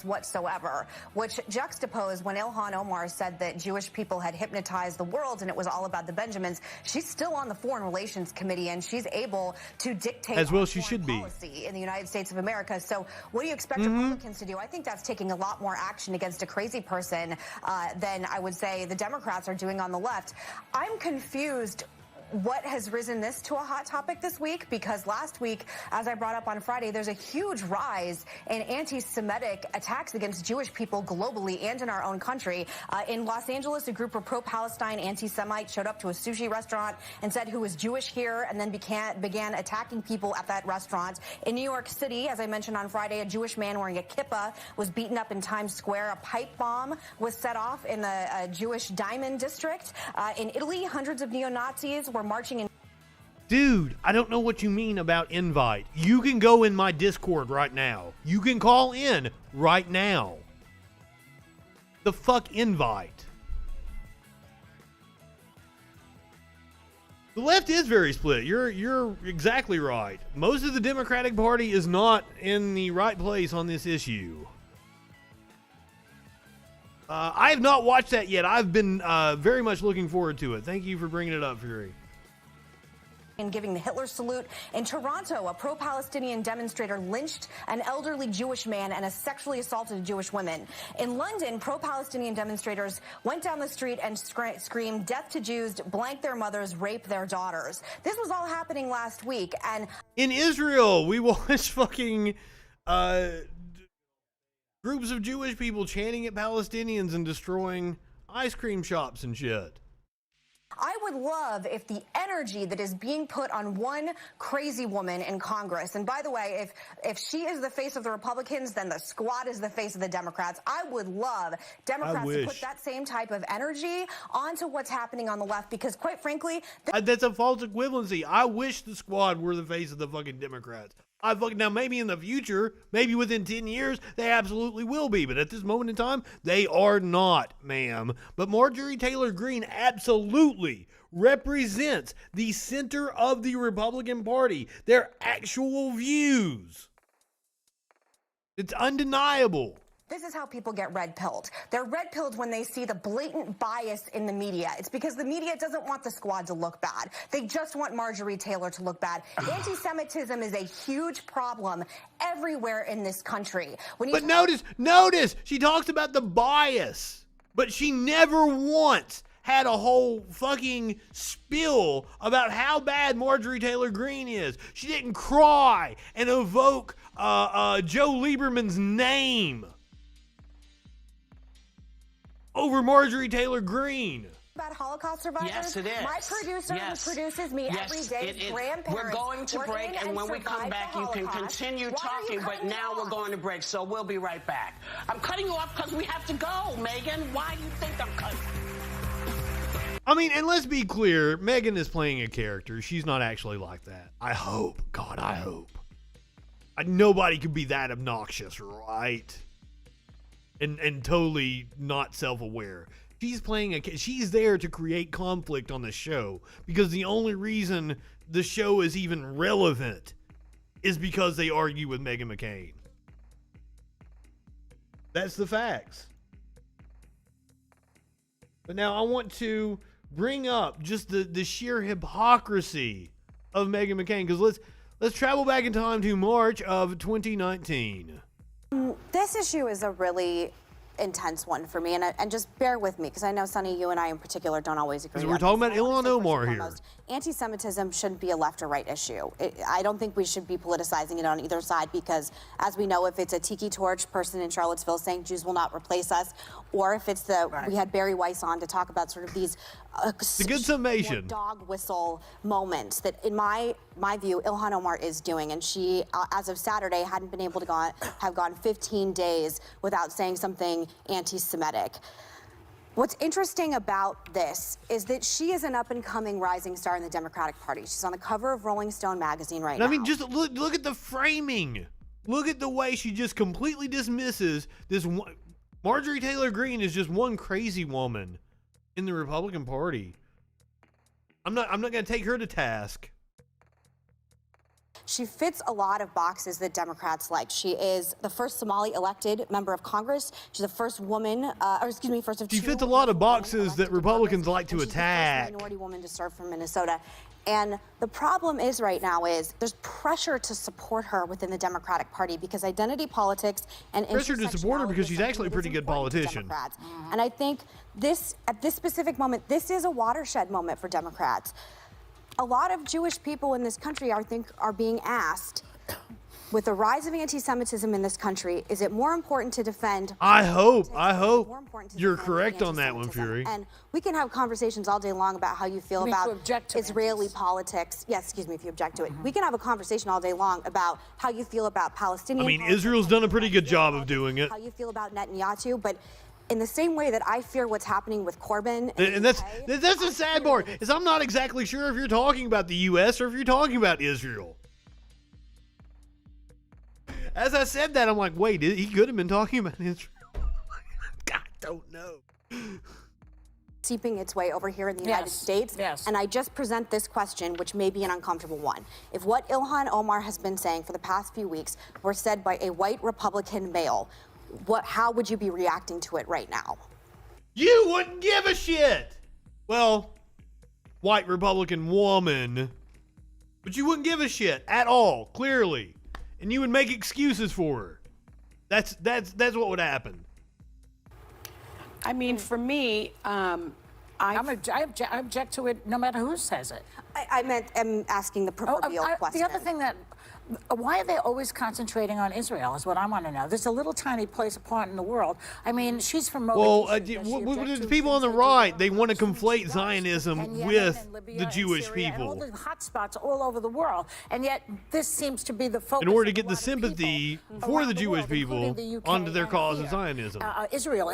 Whatsoever, which juxtaposed when Ilhan Omar said that Jewish people had hypnotized the world and it was all about the Benjamins. She's still on the Foreign Relations Committee and she's able to dictate as well she should be policy in the United States of America. So what do you expect Republicans to do? I think that's taking a lot more action against a crazy person than I would say the Democrats are doing on the left. I'm confused what has risen this to a hot topic this week, because last week, as I brought up on Friday, there's a huge rise in anti-Semitic attacks against Jewish people globally and in our own country. In Los Angeles, a group of pro-Palestine anti-Semites showed up to a sushi restaurant and said who was Jewish here, and then began attacking people at that restaurant. In New York City, as I mentioned on Friday, a Jewish man wearing a kippah was beaten up in Times Square. A pipe bomb was set off in the Jewish Diamond District. In Italy, hundreds of neo-Nazis were marching in. Dude, I don't know what you mean about invite. You can go in my Discord right now. You can call in right now. The fuck invite? The left is very split. You're exactly right. Most of the Democratic Party is not in the right place on this issue. I have not watched that yet. I've been very much looking forward to it. Thank you for bringing it up, Fury. And giving the Hitler salute. In Toronto, a pro-Palestinian demonstrator lynched an elderly Jewish man and sexually assaulted a Jewish woman. In London, pro-Palestinian demonstrators went down the street and screamed, "Death to Jews, blank their mothers, rape their daughters." This was all happening last week. And in Israel, we watched fucking groups of Jewish people chanting at Palestinians and destroying ice cream shops and shit. I would love if the energy that is being put on one crazy woman in Congress, and by the way, if she is the face of the Republicans, then the squad is the face of the Democrats. I would love Democrats to put that same type of energy onto what's happening on the left, because quite frankly, that's a false equivalency. I wish the squad were the face of the fucking Democrats. Now, maybe in the future, maybe within 10 years, they absolutely will be. But at this moment in time, they are not, ma'am. But Marjorie Taylor Greene absolutely represents the center of the Republican Party, their actual views. It's undeniable. this is how people get red-pilled. They're red-pilled when they see the blatant bias in the media. It's because the media doesn't want the squad to look bad. They just want Marjorie Taylor to look bad. Anti-Semitism is a huge problem everywhere in this country. But notice, she talks about the bias, but she never once had a whole fucking spill about how bad Marjorie Taylor Greene is. She didn't cry and evoke Joe Lieberman's name over Marjorie Taylor Greene. About Holocaust survivors? Yes, it is. My producer who produces me every day, grandparents. We're going to break, and when we come back, you can continue talking, but now we're going to break, so we'll be right back. I'm cutting you off because we have to go, Megan. Why do you think I'm cutting? I mean, and let's be clear, Megan is playing a character. She's not actually like that. I hope. God, I hope. Nobody could be that obnoxious, right? And totally not self-aware. She's playing she's there to create conflict on the show, because the only reason the show is even relevant is because they argue with Meghan McCain. That's the facts. But now I want to bring up just the sheer hypocrisy of Meghan McCain, because let's travel back in time to March of 2019. This issue is a really intense one for me, and just bear with me, because I know, Sonny, you and I in particular don't always agree. We're talking about Ilhan Omar here. Anti-Semitism shouldn't be a left or right issue. I don't think we should be politicizing it on either side, because, as we know, if it's a tiki torch person in Charlottesville saying Jews will not replace us, or if it's we had Barry Weiss on to talk about sort of these it's a good summation, dog whistle moments that, in my view, Ilhan Omar is doing, and she, as of Saturday, hadn't been able to have gone 15 days without saying something anti-Semitic. What's interesting about this is that she is an up-and-coming rising star in the Democratic Party. She's on the cover of Rolling Stone magazine right now. I mean, just look at the framing. Look at the way she just completely dismisses this one. Marjorie Taylor Greene is just one crazy woman in the Republican Party. I'm not going to take her to task. She fits a lot of boxes that Democrats like. She is the first Somali elected member of Congress. She's the first woman, first of two. She fits a lot of boxes that Republicans like to attack. She's the first minority woman to serve from Minnesota. And the problem is right now is there's pressure to support her within the Democratic Party because identity politics and pressure to support her because she's actually a pretty good politician. And I think at this specific moment, this is a watershed moment for Democrats. A lot of Jewish people in this country are being asked, with the rise of anti-Semitism in this country, is it more important to defend? I hope you're correct on that one, Fury. And we can have conversations all day long about how you feel about Israeli politics. Yes, excuse me if you object to it. We can have a conversation all day long about how you feel about Palestinian. I mean, politics, Israel's done a pretty good job of doing it. How you feel about Netanyahu, but in the same way that I fear what's happening with Corbyn. And that's the sad part, is I'm not exactly sure if you're talking about the U.S. or if you're talking about Israel. As I said that, I'm like, wait, he could have been talking about Israel. God, don't know. Seeping its way over here in the United States. Yes. And I just present this question, which may be an uncomfortable one. If what Ilhan Omar has been saying for the past few weeks were said by a white Republican male, how would you be reacting to it right now? You wouldn't give a shit. Well, white Republican woman, but you wouldn't give a shit at all, clearly, and you would make excuses for her. That's what would happen. I mean, for me, I object to it no matter who says it. I'm asking the proverbial question. The other thing why are they always concentrating on Israel is what I want to know. There's a little tiny place apart in the world. I mean, she's from the people on the right, they want to conflate Zionism with the Jewish people. And all the hot spots all over the world. And yet this seems to be the focus. In order to get the sympathy for the Jewish people onto their cause of Zionism. Israel.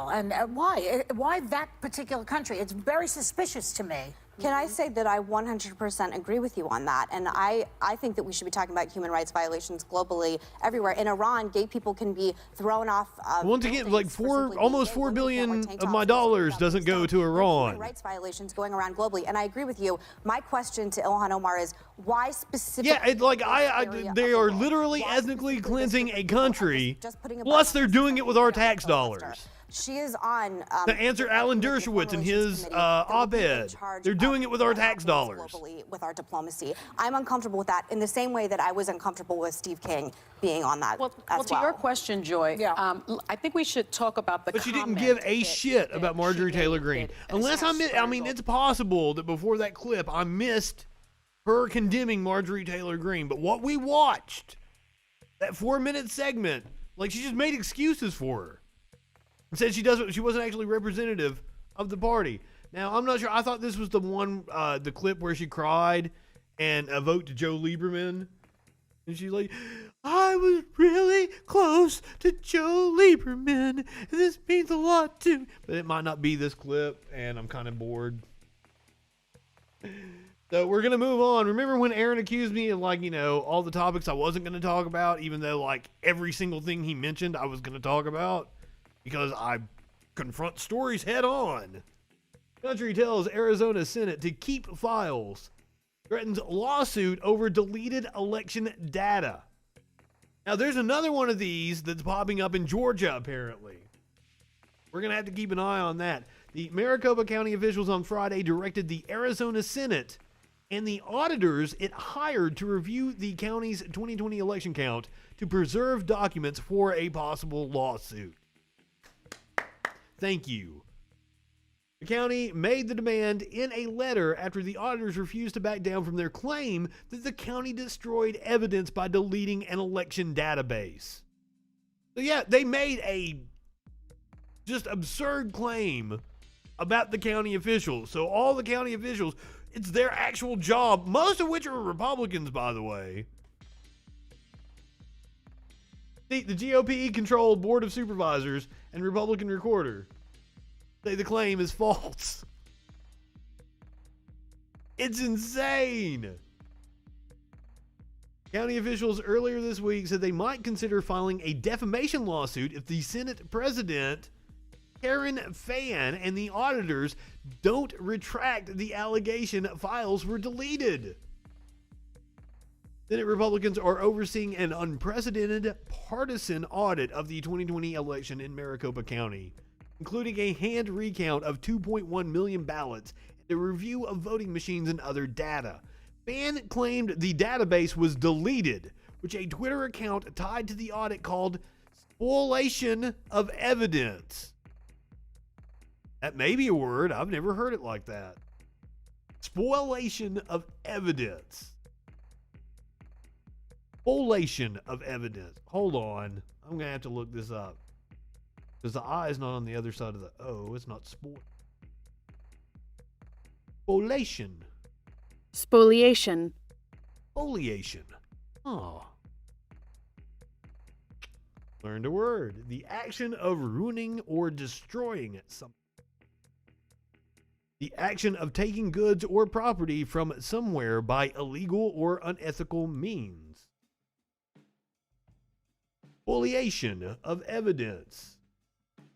And why that particular country? It's very suspicious to me. Can I say that I 100% agree with you on that? And I think that we should be talking about human rights violations globally, everywhere. In Iran, gay people can be thrown off. Once again, like almost $4 billion of my dollars doesn't go to Iran. Human rights violations going around globally, and I agree with you. My question to Ilhan Omar is, why specifically? Yeah, they are literally ethnically cleansing a country. Plus, they're doing it with our tax dollars. She is on. To answer Alan Dershowitz in his op-ed, they're doing it with our tax dollars. Globally, with our diplomacy. I'm uncomfortable with that in the same way that I was uncomfortable with Steve King being on that. Well, to your question, Joy, I think we should talk about the. But she didn't give a shit about Marjorie Taylor Greene. Unless I mean, it's possible that before that clip, I missed her condemning Marjorie Taylor Greene. But what we watched, that 4-minute segment, like she just made excuses for her. And said she wasn't actually representative of the party. Now, I'm not sure. I thought this was the one, the clip where she cried and a vote to Joe Lieberman. And she's like, I was really close to Joe Lieberman. And this means a lot to me. But it might not be this clip, and I'm kind of bored. So we're going to move on. Remember when Aaron accused me of, all the topics I wasn't going to talk about, even though, every single thing he mentioned I was going to talk about? Because I confront stories head on. Country tells Arizona Senate to keep files. Threatens lawsuit over deleted election data. Now, there's another one of these that's popping up in Georgia, apparently. We're going to have to keep an eye on that. The Maricopa County officials on Friday directed the Arizona Senate and the auditors it hired to review the county's 2020 election count to preserve documents for a possible lawsuit. Thank you. The county made the demand in a letter after the auditors refused to back down from their claim that the county destroyed evidence by deleting an election database. So yeah, they made a just absurd claim about the county officials. So all the county officials, it's their actual job, most of which are Republicans, by the way. The GOP-controlled Board of Supervisors and Republican Recorder say the claim is false. It's insane. County officials earlier this week said they might consider filing a defamation lawsuit if the Senate President Karen Fan and the auditors don't retract the allegation files were deleted. Senate Republicans are overseeing an unprecedented partisan audit of the 2020 election in Maricopa County, including a hand recount of 2.1 million ballots and a review of voting machines and other data. Fan claimed the database was deleted, which a Twitter account tied to the audit called spoliation of evidence. That may be a word. I've never heard it like that. Spoliation of evidence. Spoliation of evidence. Hold on. I'm going to have to look this up. Because the I is not on the other side of the O. It's not spoliation. Spoliation. Spoliation. Oh. Learned a word. The action of ruining or destroying something. The action of taking goods or property from somewhere by illegal or unethical means. Spoliation of evidence.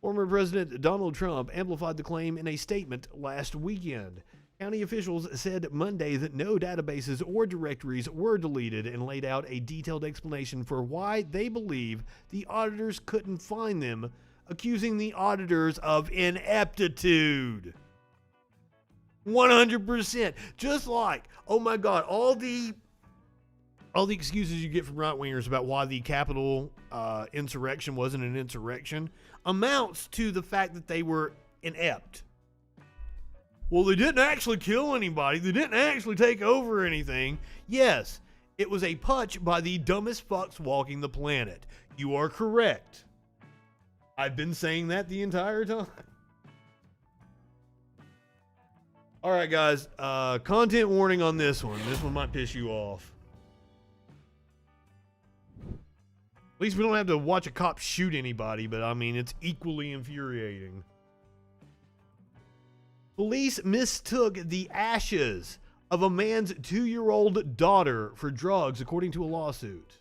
Former President Donald Trump amplified the claim in a statement last weekend. County officials said Monday that no databases or directories were deleted and laid out a detailed explanation for why they believe the auditors couldn't find them, accusing the auditors of ineptitude. 100%. Just like, oh my God, all the excuses you get from right-wingers about why the Capitol insurrection wasn't an insurrection amounts to the fact that they were inept. Well, they didn't actually kill anybody. They didn't actually take over anything. Yes, it was a putsch by the dumbest fucks walking the planet. You are correct. I've been saying that the entire time. All right, guys. Content warning on this one. This one might piss you off. At least we don't have to watch a cop shoot anybody, but I mean, it's equally infuriating. Police mistook the ashes of a man's 2-year-old daughter for drugs, according to a lawsuit.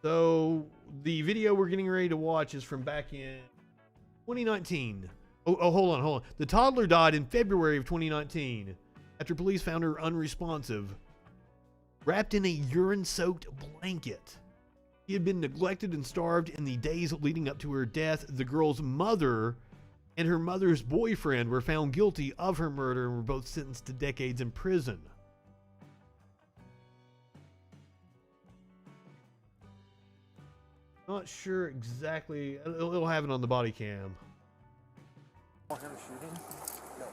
So, the video we're getting ready to watch is from back in 2019. Oh, hold on. The toddler died in February of 2019 after police found her unresponsive, wrapped in a urine-soaked blanket. She had been neglected and starved in the days leading up to her death. The girl's mother and her mother's boyfriend were found guilty of her murder and were both sentenced to decades in prison. Not sure exactly. It'll have it on the body cam. Want him shooting? No.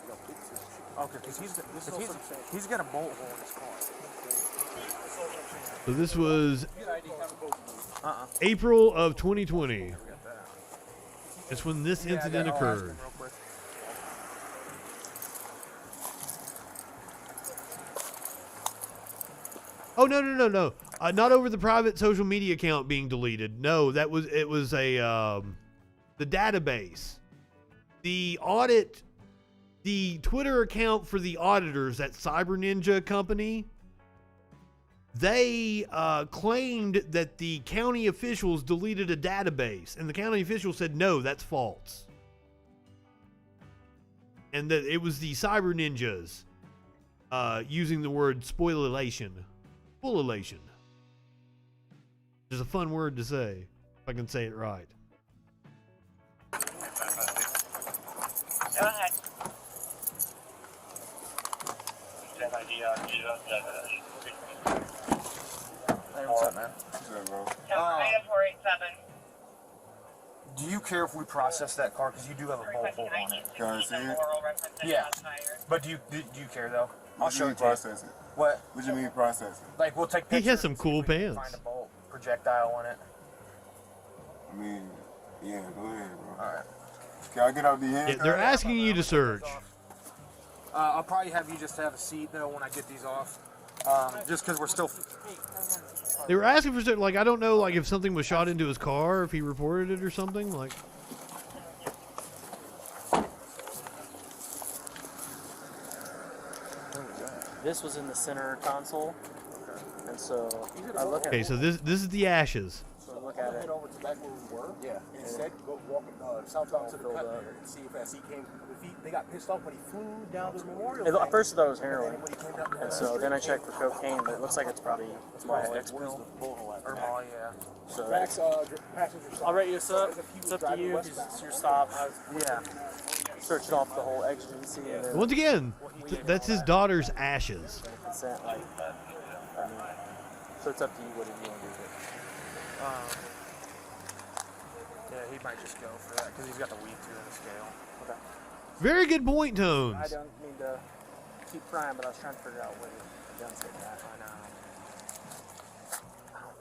Okay, because he's got a bolt hole in his car. So this was April of 2020. It's when this incident occurred. Oh, no. Not over the private social media account being deleted. No, it was the database. The audit, the Twitter account for the auditors, that Cyber Ninja company, they claimed that the county officials deleted a database, and the county officials said, no, that's false. And that it was the Cyber Ninjas using the word spoliation. Spoliation. Which is a fun word to say, if I can say it right. Go ahead. Hey, what's up, man? What's up, bro? Item 487. Do you care if we process that car? Because you do have a bolt hole on it. Can I see it? Yeah. But do you care, though? I'll show you. Process it. What? What do you mean process it? Like, we'll take pictures. He has some cool pants. Find a bolt projectile on it. I mean, yeah, go ahead, bro. All right. Can I get out the hand? Yeah, they're asking you to search. I'll probably have you just have a seat, though, when I get these off. Just because we're still... They were asking for, like, I don't know, like, if something was shot into his car, if he reported it or something, like... this was in the center console, and so I look at Okay, so this is the ashes. So I look at it. Head over to back where we were. Yeah. And said go walk southbound to the cut there and see if as he came, they got pissed off when he flew down to the memorial. At first I thought it was heroin, and so then I checked for cocaine, but it looks like it's probably my ex pill. Or Molly, yeah. So Passenger side. I'll rate you up. It's up to you. It's your stop. Yeah. Searched off the whole exigency. And then Once again, that's his daughter's ashes. consent, like, I mean, so it's up to you what you want to do with it. Yeah, he might just go for that because he's got the weed too on the scale. Okay. Very good point tones. I don't mean to keep trying, but I was trying to figure out where the gun's hitting at. I know.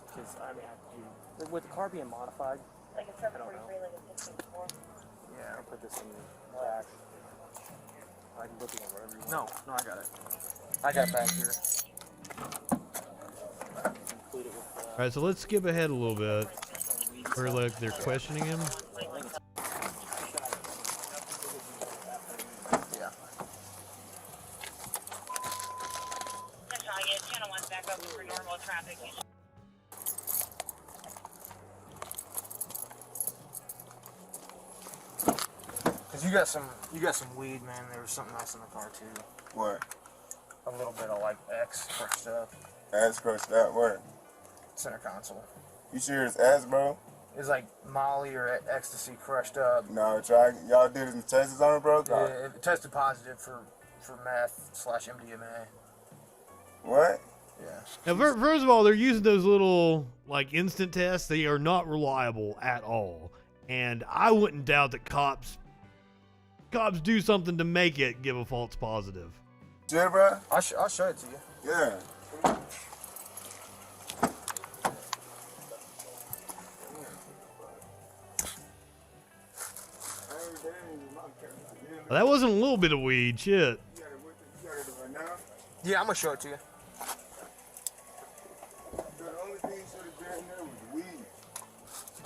Because, I mean, with the car being modified, I don't know. Yeah, I'll put this in the trash. I can look at it wherever you want. No, I got it. I got it back here. All right, so let's skip ahead a little bit. Where like they're questioning him. Yeah. Channel 1's back open for normal traffic. Cause you got some weed, man. There was something else in the car too. What? A little bit of like X crushed up. Ass crushed out, where? Center console. You sure it's ass, bro? It's like Molly or ecstasy crushed up. No, y'all did some tests on it, bro? Yeah, it tested positive for meth/MDMA. What? Yeah. Now, first of all, they're using those little like instant tests. They are not reliable at all, and I wouldn't doubt that cops do something to make it give a false positive. Yeah, bro. I'll show it to you. Yeah. That wasn't a little bit of weed, shit. Yeah, I'm gonna show it to you.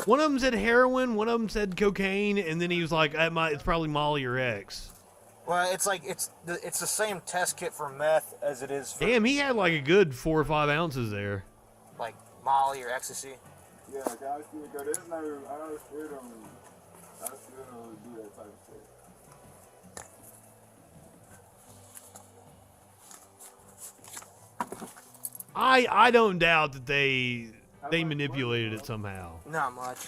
One of them said heroin, one of them said cocaine, and then he was like, "It's probably Molly or X." Well, it's like it's the same test kit for meth as it is for Damn, he had like a good 4 or 5 ounces there. like Molly or ecstasy. Yeah, like I still go. There's no, I still don't really do that type of shit. I don't doubt that they manipulated it somehow. Not much.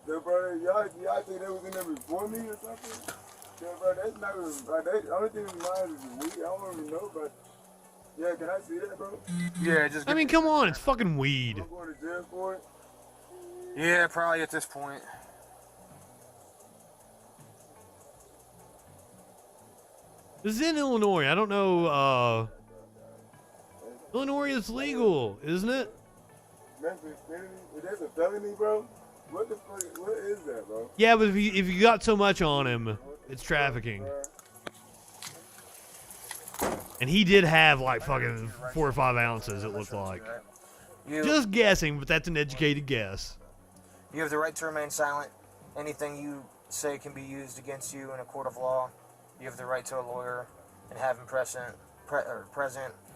Yeah, bro, y'all think they was in there before me or something? Yeah, bro, that's not even, bro, the only thing in mind is the weed. I don't even know, but yeah, can I see that, bro? Yeah, just. I mean, come on, it's fucking weed. I'm going to jail for it. Yeah, probably at this point. This is in Illinois. I don't know. Illinois is legal, isn't it? Memphis, that's a felony, bro? What the fuck? What is that, bro? Yeah, but if you got so much on him, it's trafficking. And he did have like fucking 4 or 5 ounces, it looked like. Just guessing, but that's an educated guess. You have the right to remain silent. Anything you say can be used against you in a court of law. You have the right to a lawyer and have him present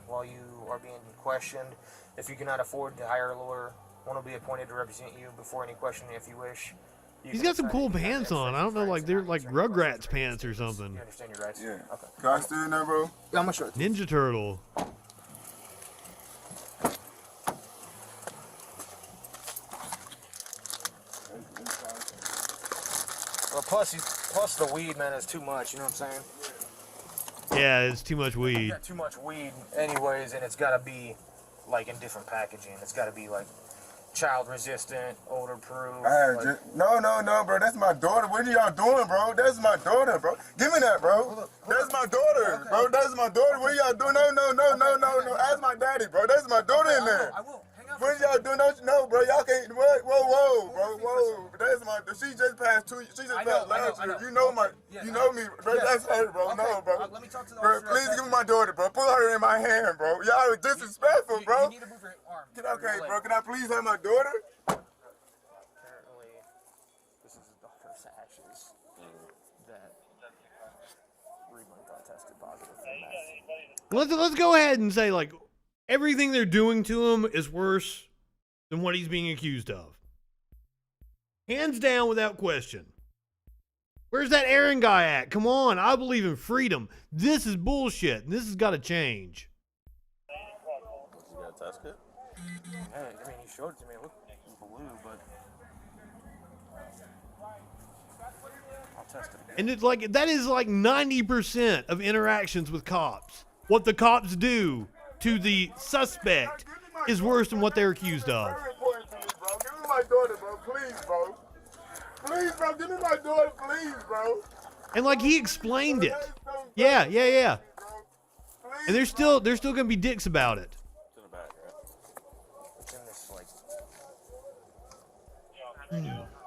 while you are being questioned. If you cannot afford to hire a lawyer, one will be appointed to represent you before any questioning if you wish. He's got some cool pants on. I don't know, like they're like Rugrats pants or something. You understand your rights? Yeah. Okay. Can I still in there, bro? Yeah, I'm gonna show it. Ninja Turtle. Well, plus the weed, man, is too much. You know what I'm saying? Yeah, it's too much You weed. got too much weed, anyways, and it's got to be like in different packaging. It's got to be like child resistant, odor proof. No, bro. That's my daughter. What are y'all doing, bro? That's my daughter, bro. Give me that, bro. That's my daughter, bro. That's my daughter. What are y'all doing? No. Ask my daddy, bro. That's my daughter in there. I will. What y'all doing? Don't you know, bro? Y'all can't. What? Whoa, bro. Whoa. That's my. She just passed 2. She just passed last year. You know you know me, bro. That's her, bro. Okay. No, bro. Let me talk to the Bro, officer. please give me my daughter, bro. Put her in my hand, bro. Y'all are disrespectful, bro. You need to move your arm. Okay, bro. Can I please have my daughter? Apparently, this is his daughter's ashes that Reedman thought tested positive for meth. Let's go ahead and say, like, everything they're doing to him is worse than what he's being accused of. Hands down, without question. Where's that Aaron guy at? Come on, I believe in freedom. This is bullshit, and this has got to change. You got a test kit? Hey, I mean, he showed it to me. It looked blue, but I'll test it again. And it's like, that is like 90% of interactions with cops. What the cops do to the suspect is worse than what they're accused of. Very important to me, bro. Give me my daughter, bro. Please, bro. Please, bro. Give me my daughter, please, bro. And like, he explained it. Yeah. And they're still gonna be dicks about it. It's in the back, right? It's in this, like...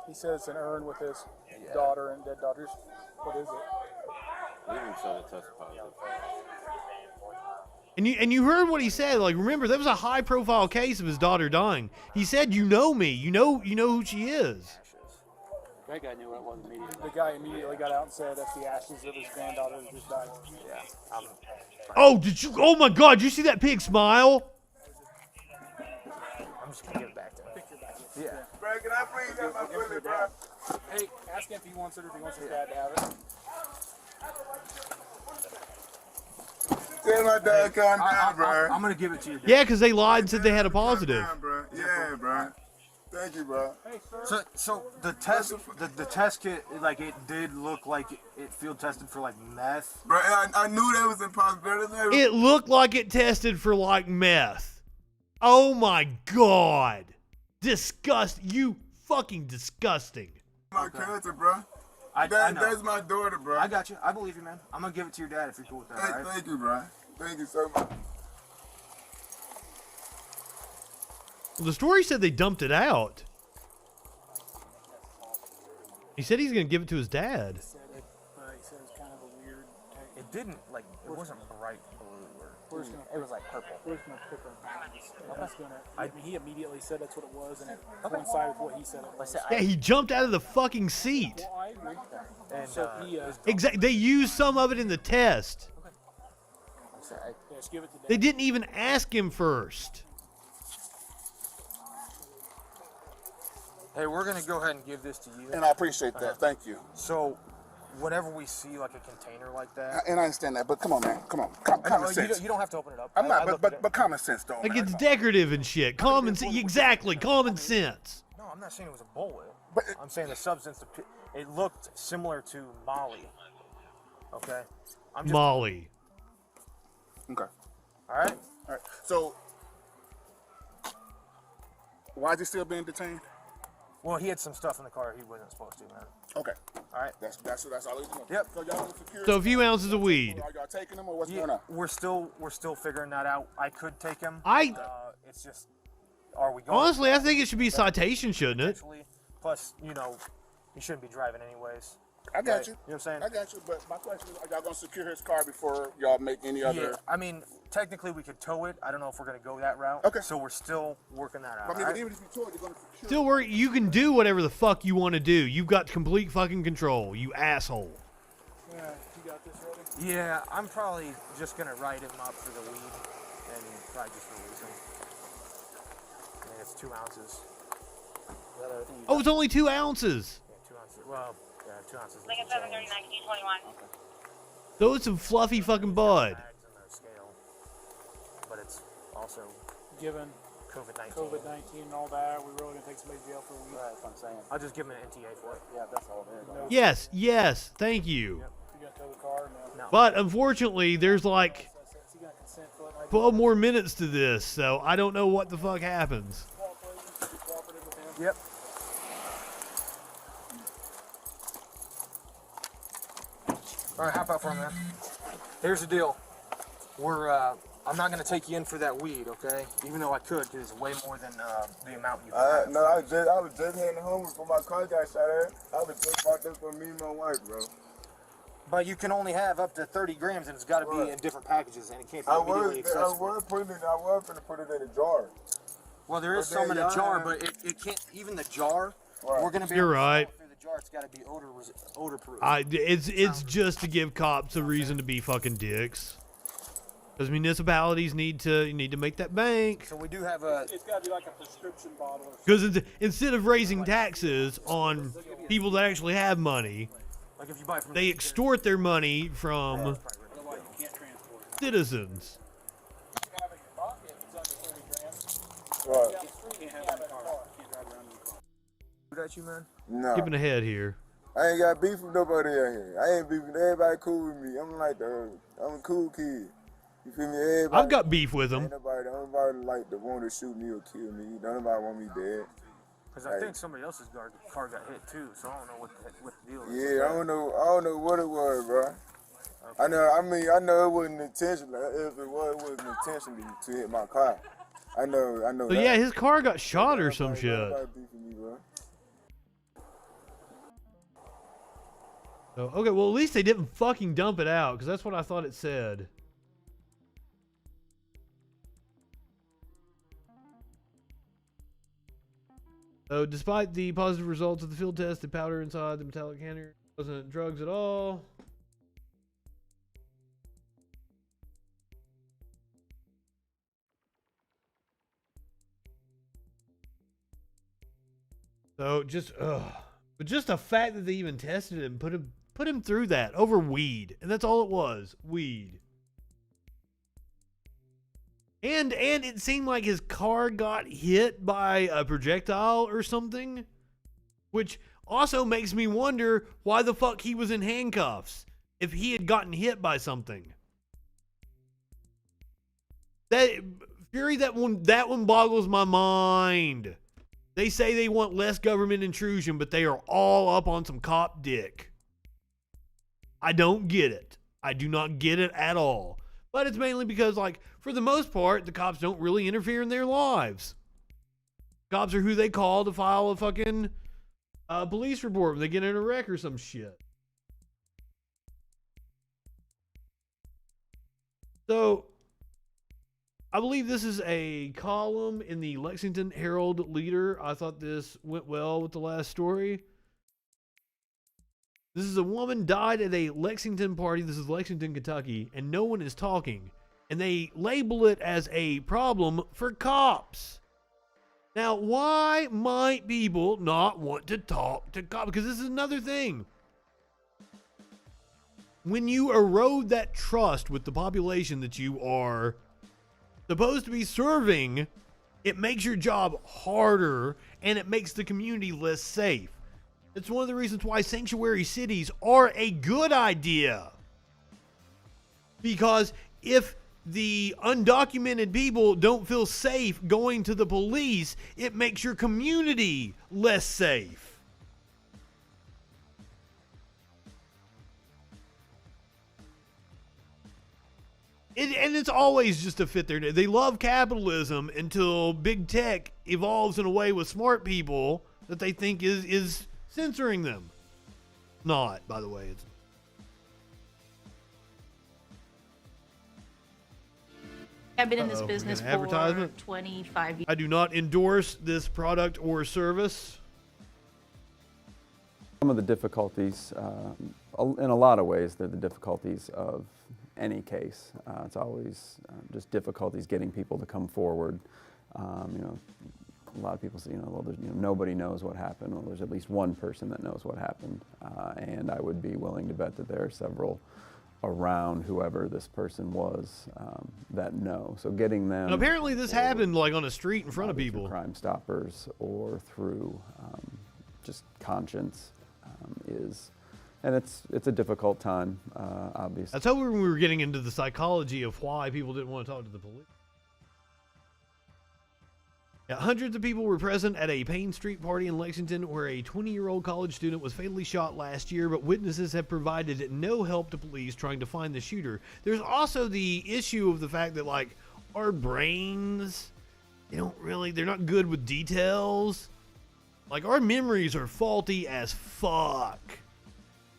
He says it's an urn with his daughter and dead daughters. What is it? We even saw the test positive. And you heard what he said. Like, remember, that was a high profile case of his daughter dying. He said, "You know me. You know who she is." That guy knew what it was immediately. The guy immediately got out and said that's the ashes of his granddaughter who just died. Yeah. Oh, did you? Oh my God! Did you see that pig smile? I'm just gonna give it back to him. Yeah. Bro, can I please have my bullet, bro? Hey, ask him if he wants it or if he wants his dad to have it. Tell my dad calm down, bro. I'm gonna give it to you. Yeah, because they lied and said they had a positive. Yeah, bro. Thank you, bro. So the test, the test kit, like, it did look like it field tested for like meth. Bro, I knew that was impossible. It looked like it tested for like meth. Oh my God! You fucking disgusting. My cousin, bro. I know. That's my daughter, bro. I got you. I believe you, man. I'm gonna give it to your dad if you're cool with that. Hey, all right? thank you, bro. Thank you so much. The story said they dumped it out. He said he's gonna give it to his dad. He said it's kind of a weird. It didn't, like, it wasn't bright blue or it was like purple. We're just gonna pick our he immediately said that's what it was, and it coincided with what he said it was. Yeah, he jumped out of the fucking seat. Well, I agree. And So he, Exactly. They used some of it in the test. just give it to Dad. They didn't even ask him first. Hey, we're gonna go ahead and give this to you. And I appreciate that. Thank you. So, whenever we see like a container like that, And I understand that, but come on, man. Come on. Common sense. you don't have to open it up. I'm not, but common sense, though. Like, it's decorative and shit. Common sense. Exactly. Common sense. No, I'm not saying it was a bullet. But I'm saying the substance. It looked similar to Molly. Okay. Molly. Okay. All right. All right. So, why is he still being detained? Well, he had some stuff in the car he wasn't supposed to, man. Okay. All right. That's all he's doing. Yep. So y'all secure. So a few ounces of weed. Are y'all taking him or what's going on? We're still figuring that out. I could take him. It's just, are we going? Honestly, I think it should be citation, shouldn't it? Plus, you shouldn't be driving anyways. I got Right? you. You know what I'm saying? I got you. But my question is, are y'all going to secure his car before y'all make any other? Yeah, I mean, technically we could tow it. I don't know if we're going to go that route. Okay. So we're still working that out. I mean, all but right? even if you tow it, you're going to secure Still worry. You can do whatever the fuck you want to do. You've got complete fucking control, you asshole. Yeah, you got this ready? Yeah, I'm probably just going to write him up for the weed and probably just release him. I mean, it's 2 ounces. Oh, it's only 2 ounces. Yeah, 2 ounces. Well, yeah, 2 ounces. Like a 739 Q21. So it's some fluffy fucking bud. Scale, but it's also Given COVID-19 and all that, we're really gonna take somebody to jail for a week. That's what I'm saying. I'll just give him an NTA for it. Yeah, that's all it is. Yes, thank you. Yep. You gotta tow the car. No. But unfortunately, there's like Is he gonna consent for it? 12 more minutes to this, so I don't know what the fuck happens. Yep. All right, hop out for a minute. Here's the deal. I'm not going to take you in for that weed, okay? Even though I could, because it's way more than the amount you have. No, I was just heading home before my car got shot at. I was just bought this for me and my wife, bro. But you can only have up to 30 grams, and it's got to be in different packages, and it can't be immediately accessible. I was going to put it in a jar. Well, there is some in a jar, but it can't, even the jar, we're going to be You're able to right. sell it through the jar. It's got to be odor proof. It's just to give cops a reason to be fucking dicks. Because municipalities need to make that bank. So we do have a. It's got to be like a prescription bottle. Because instead of raising taxes on people that actually have money, Like if you buy from they extort their money from citizens. Right. Got you, man. No. Skipping ahead here. I ain't got beef with nobody out here. I ain't beefing. Everybody cool with me. I'm a cool kid. You feel me? Everybody. I've got beef with them. Ain't nobody like to want to shoot me or kill me. Don't nobody want me dead. Because I think somebody else's car got hit too, so I don't know what the deal is. Yeah, I don't know what it was, bro. Okay. I know it wasn't intentional. If it wasn't intentionally to hit my car. I know. So yeah, his car got shot or some shit. Nobody beefing me, bro. So, okay, well, at least they didn't fucking dump it out, because that's what I thought it said. So, despite the positive results of the field test, the powder inside the metallic canner wasn't drugs at all. So, but just the fact that they even tested him, put him through that over weed, and that's all it was, weed. And it seemed like his car got hit by a projectile or something, which also makes me wonder why the fuck he was in handcuffs if he had gotten hit by something. That one boggles my mind. They say they want less government intrusion, but they are all up on some cop dick. I don't get it. I do not get it at all. But it's mainly because, like, for the most part, the cops don't really interfere in their lives. Cops are who they call to file a fucking police report when they get in a wreck or some shit. So, I believe this is a column in the Lexington Herald Leader. I thought this went well with the last story. This is a woman died at a Lexington party. This is Lexington, Kentucky, and no one is talking. And they label it as a problem for cops. Now, why might people not want to talk to cops? Because this is another thing. When you erode that trust with the population that you are supposed to be serving, it makes your job harder and it makes the community less safe. It's one of the reasons why sanctuary cities are a good idea. Because if the undocumented people don't feel safe going to the police, it makes your community less safe. And it's always just to fit their... They love capitalism until big tech evolves in a way with smart people that they think is censoring them. Not, by the way. It's... I've been in this business for advertisement? 25 years. I do not endorse this product or service. Some of the difficulties, in a lot of ways, they're the difficulties of any case. It's always just difficulties getting people to come forward. A lot of people say, nobody knows what happened. Well, there's at least one person that knows what happened, and I would be willing to bet that there are several around whoever this person was that know. So getting them. And apparently, this happened like on a street in front of people. Crime Stoppers or through just conscience is. And it's a difficult time, obviously. That's how we were getting into the psychology of why people didn't want to talk to the police. Yeah, hundreds of people were present at a Payne Street party in Lexington where a 20-year-old college student was fatally shot last year, but witnesses have provided no help to police trying to find the shooter. There's also the issue of the fact that, like, our brains, they're not good with details. Like, our memories are faulty as fuck.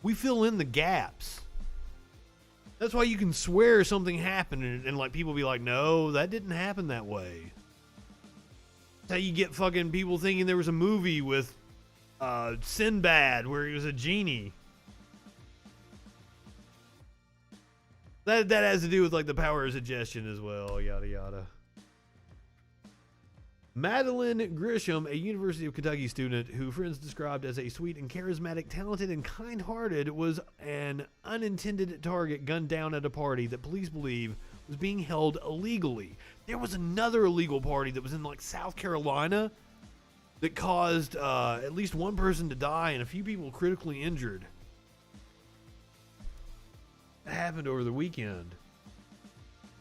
We fill in the gaps. That's why you can swear something happened and like people be like, no, that didn't happen that way. That's how you get fucking people thinking there was a movie with Sinbad where he was a genie. That has to do with like the power of suggestion as well, yada yada. Madeline Grisham, a University of Kentucky student who friends described as a sweet and charismatic, talented and kind-hearted, was an unintended target gunned down at a party that police believe was being held illegally. There was another illegal party that was in like South Carolina that caused at least one person to die and a few people critically injured. That happened over the weekend.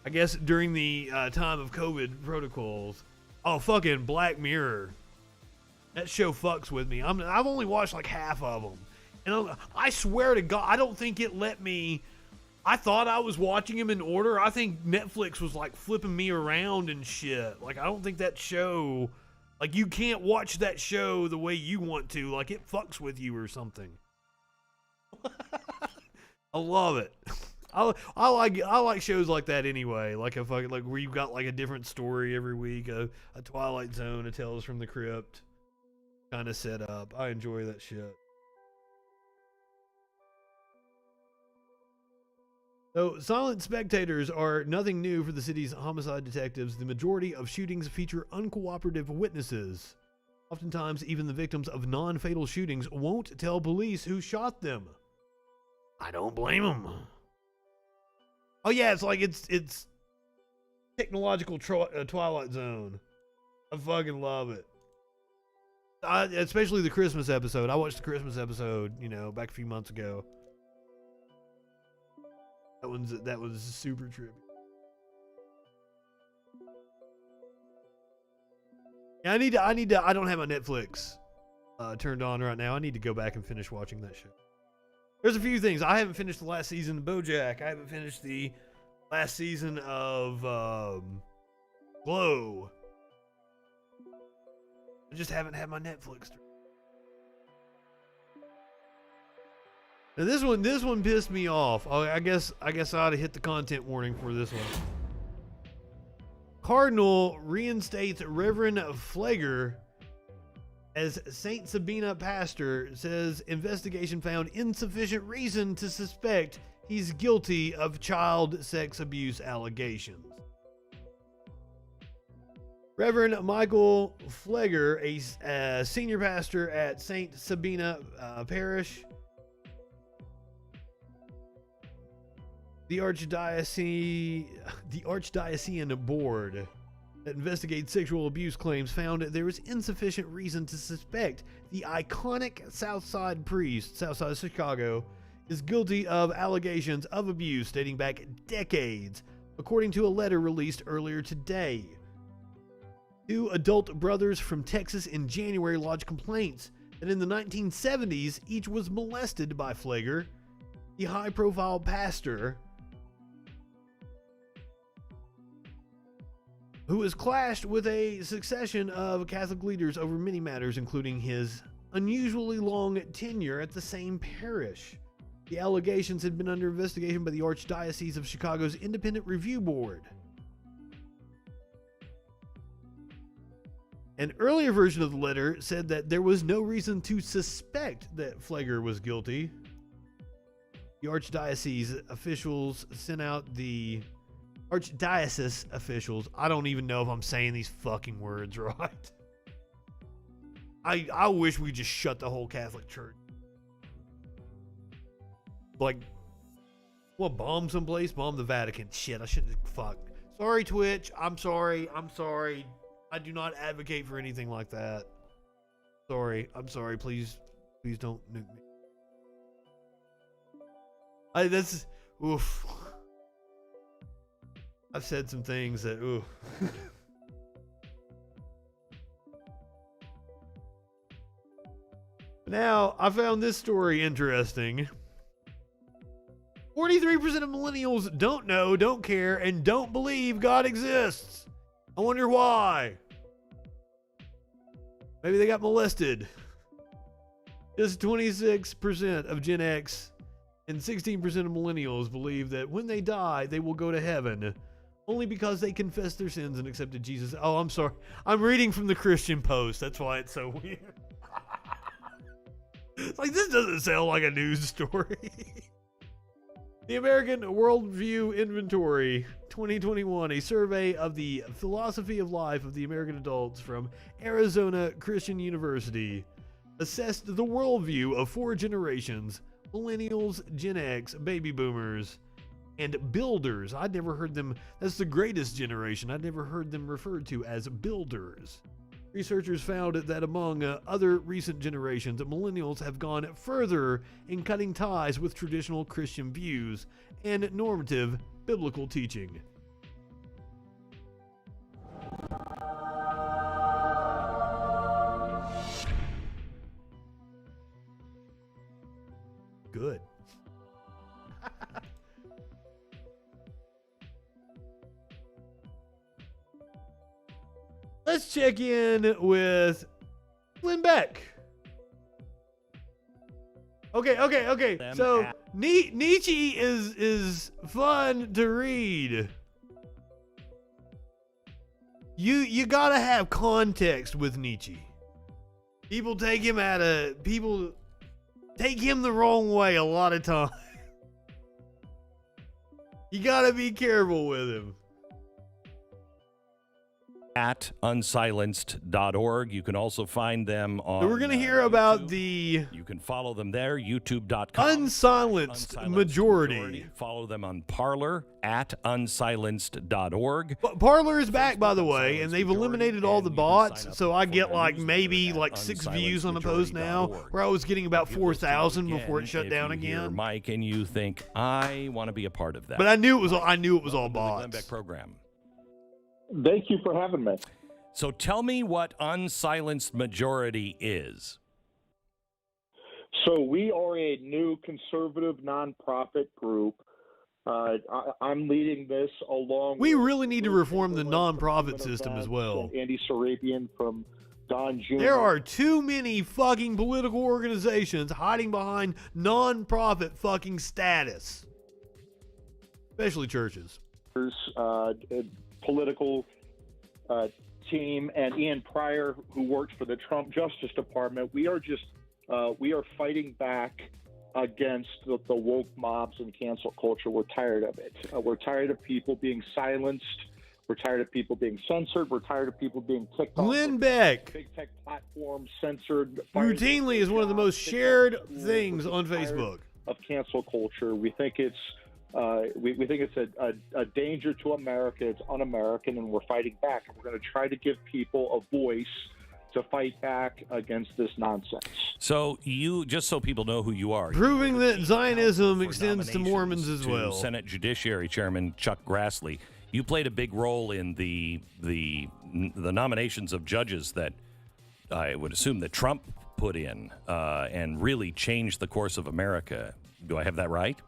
I guess during the time of COVID protocols. Oh, fucking Black Mirror. That show fucks with me. I've only watched like half of them. And I swear to God, I don't think it let me. I thought I was watching them in order. I think Netflix was like flipping me around and shit. Like, I don't think that show. Like, you can't watch that show the way you want to. Like, it fucks with you or something. I love it. I like shows like that anyway. Like like where you've got like a different story every week, a Twilight Zone, a Tales from the Crypt kind of set up. I enjoy that shit. So, silent spectators are nothing new for the city's homicide detectives. The majority of shootings feature uncooperative witnesses. Oftentimes, even the victims of non-fatal shootings won't tell police who shot them. I don't blame them. Oh yeah, it's like it's technological Twilight Zone. I fucking love it. Especially the Christmas episode. I watched the Christmas episode, back a few months ago. That was super trippy. Yeah, I don't have my Netflix turned on right now. I need to go back and finish watching that shit. There's a few things. I haven't finished the last season of BoJack. I haven't finished the last season of Glow. I just haven't had my Netflix. Now this one pissed me off. Oh, I guess I ought to hit the content warning for this one. Cardinal reinstates Reverend Flegger as St. Sabina pastor, says investigation found insufficient reason to suspect he's guilty of child sex abuse allegations. Reverend Michael Flegger, a senior pastor at St. Sabina Parish, the Archdiocesan Board that investigates sexual abuse claims found there was insufficient reason to suspect the iconic Southside priest, Southside of Chicago, is guilty of allegations of abuse dating back decades, according to a letter released earlier today. Two adult brothers from Texas in January lodged complaints that in the 1970s each was molested by Flegger, the high-profile pastor, who has clashed with a succession of Catholic leaders over many matters, including his unusually long tenure at the same parish. The allegations had been under investigation by the Archdiocese of Chicago's Independent Review Board. An earlier version of the letter said that there was no reason to suspect that Flegger was guilty. The Archdiocese officials sent out the Archdiocese officials. I don't even know if I'm saying these fucking words right. I wish we just shut the whole Catholic Church. Like, what, bomb someplace? Bomb the Vatican. Shit, I shouldn't. Fuck. Sorry, Twitch. I'm sorry. I do not advocate for anything like that. Sorry. I'm sorry. Please don't nuke me. That's. Oof. I've said some things that, ooh. Now, I found this story interesting. 43% of millennials don't know, don't care, and don't believe God exists. I wonder why. Maybe they got molested. Just 26% of Gen X and 16% of millennials believe that when they die, they will go to heaven. Only because they confessed their sins and accepted Jesus. Oh, I'm sorry. I'm reading from the Christian Post. That's why it's so weird. It's like, this doesn't sound like a news story. The American Worldview Inventory 2021, a survey of the philosophy of life of the American adults from Arizona Christian University, assessed the worldview of 4 generations: millennials, Gen X, baby boomers, and builders. I'd never heard them. That's the greatest generation. I'd never heard them referred to as builders. Researchers found that among other recent generations, millennials have gone further in cutting ties with traditional Christian views and normative biblical teaching. Good. Let's check in with Glenn Beck. Okay. So Nietzsche is fun to read. You gotta have context with Nietzsche. People take him the wrong way a lot of times. You gotta be careful with him. At unsilenced.org. You can also find them on. So we're going to hear about YouTube. You can follow them there, youtube.com. Unsilenced majority. Follow them on Parler at unsilenced.org. Parler is back, by the way, and they've eliminated all the bots, so I get maybe 6 views on a post now, where I was getting about 4,000 before it shut down again. Mike, and you think, I want to be a part of that. But I knew it was all bots. Glenn Beck program. Thank you for having me. So tell me what Unsilenced Majority is. So we are a new conservative nonprofit group. I'm leading this along. We really need to reform the nonprofit system as well. Andy Sarabian from Don Jr. There are too many fucking political organizations hiding behind nonprofit fucking status, especially churches. Political team and Ian Pryor, who works for the Trump Justice Department. We are fighting back against the woke mobs and cancel culture. We're tired of it. We're tired of people being silenced. We're tired of people being censored. We're tired of people being kicked off. Glenn Beck, big tech platforms, censored. Routinely is one of the most shared things on Facebook. Of cancel culture. We think it's we think it's a danger to America. It's un-American, and we're fighting back. And we're going to try to give people a voice to fight back against this nonsense. So just so people know who you are. Proving that Zionism extends to Mormons as well. Senate Judiciary Chairman Chuck Grassley. You played a big role in the nominations of judges that I would assume that Trump put in and really changed the course of America. Do I have that right?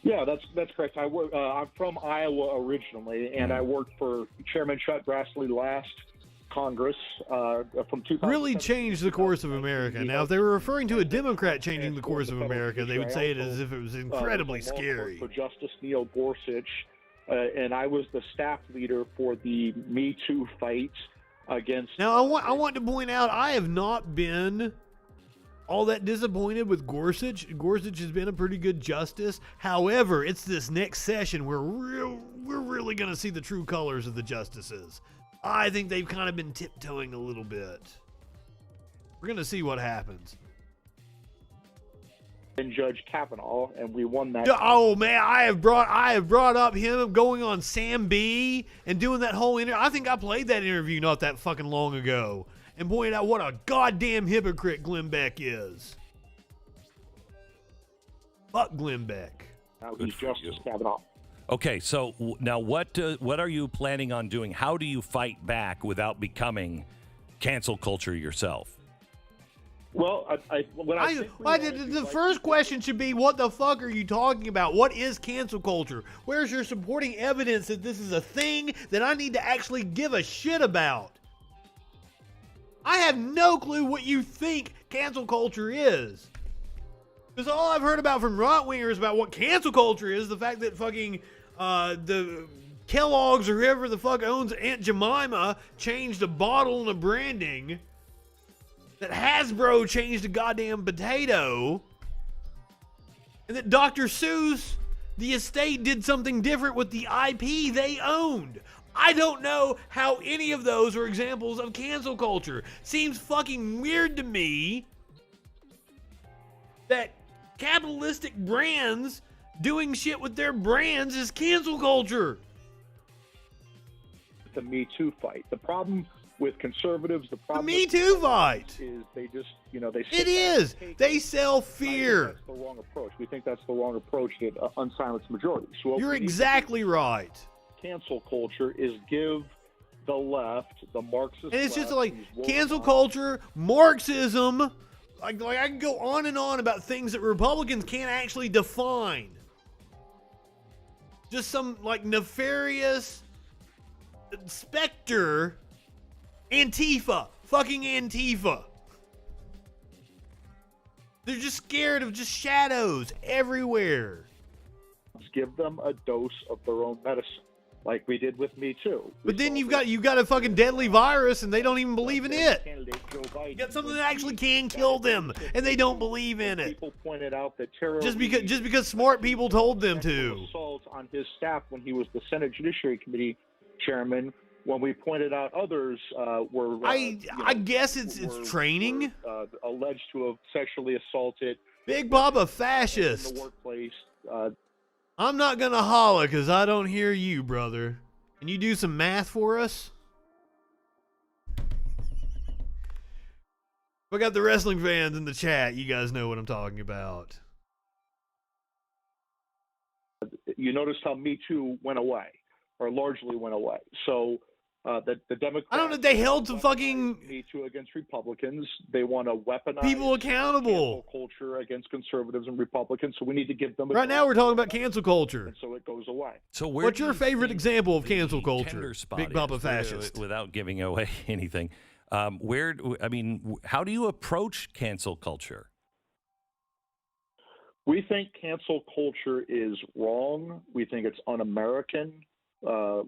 Yeah, that's correct. I'm from Iowa originally, and I worked for Chairman Chuck Grassley last Congress from 2000. Really changed the course of America. Now, if they were referring to a Democrat changing the course of America, they would say it as if it was incredibly scary. For Justice Neil Gorsuch, and I was the staff leader for the Me Too fight against. Now, I want to point out, I have not been all that disappointed with Gorsuch. Gorsuch has been a pretty good justice. However, it's this next session where we're really going to see the true colors of the justices. I think they've kind of been tiptoeing a little bit. We're going to see what happens. And Judge Kavanaugh, and we won that. Oh man, I have brought up him going on Sam B and doing that whole interview. I think I played that interview not that fucking long ago, and pointed out what a goddamn hypocrite Glenn Beck is. Fuck Glenn Beck. Now he's Justice Kavanaugh. Okay, so now what are you planning on doing? How do you fight back without becoming cancel culture yourself? Well, the first question should be, what the fuck are you talking about? What is cancel culture? Where's your supporting evidence that this is a thing that I need to actually give a shit about? I have no clue what you think cancel culture is. Because all I've heard about from right-wingers about what cancel culture is, the fact that fucking the Kellogg's or whoever the fuck owns Aunt Jemima changed a bottle and a branding, that Hasbro changed a goddamn potato. And that Dr. Seuss, the estate, did something different with the IP they owned. I don't know how any of those are examples of cancel culture. Seems fucking weird to me that capitalistic brands doing shit with their brands is cancel culture. The Me Too fight. The problem with conservatives, the problem Me Too fight is they just, they. It is. They sell fear. That's the wrong approach. We think that's the wrong approach to unsilenced majority. So you're exactly right. Cancel culture is give the left, the Marxist. And it's just left, like cancel culture, Marxism. Like I can go on and on about things that Republicans can't actually define. Just some like nefarious specter. Antifa. Fucking Antifa. They're just scared of just shadows everywhere. Give them a dose of their own medicine, like we did with Me Too. But then you've got a fucking deadly virus and they don't even believe in it. You got something that actually can kill them and they don't believe in it. People pointed out that just because smart people told them to. Assault on his staff when he was the Senate Judiciary Committee chairman. When we pointed out others were, I guess it's training. Were, alleged to have sexually assaulted. Big Baba fascist. In the workplace. I'm not gonna holler because I don't hear you, brother. Can you do some math for us? We got the wrestling fans in the chat. You guys know what I'm talking about. You noticed how Me Too went away, or largely went away. So the Democrats. I don't know. They held some fucking Me Too against Republicans. They want to weaponize people accountable. Cancel culture against conservatives and Republicans. So we need to give them. Right now, we're talking about cancel culture. And so it goes away. So what's your favorite example of cancel culture? Big Baba fascist. Without giving away anything, how do you approach cancel culture? We think cancel culture is wrong. We think it's un-American.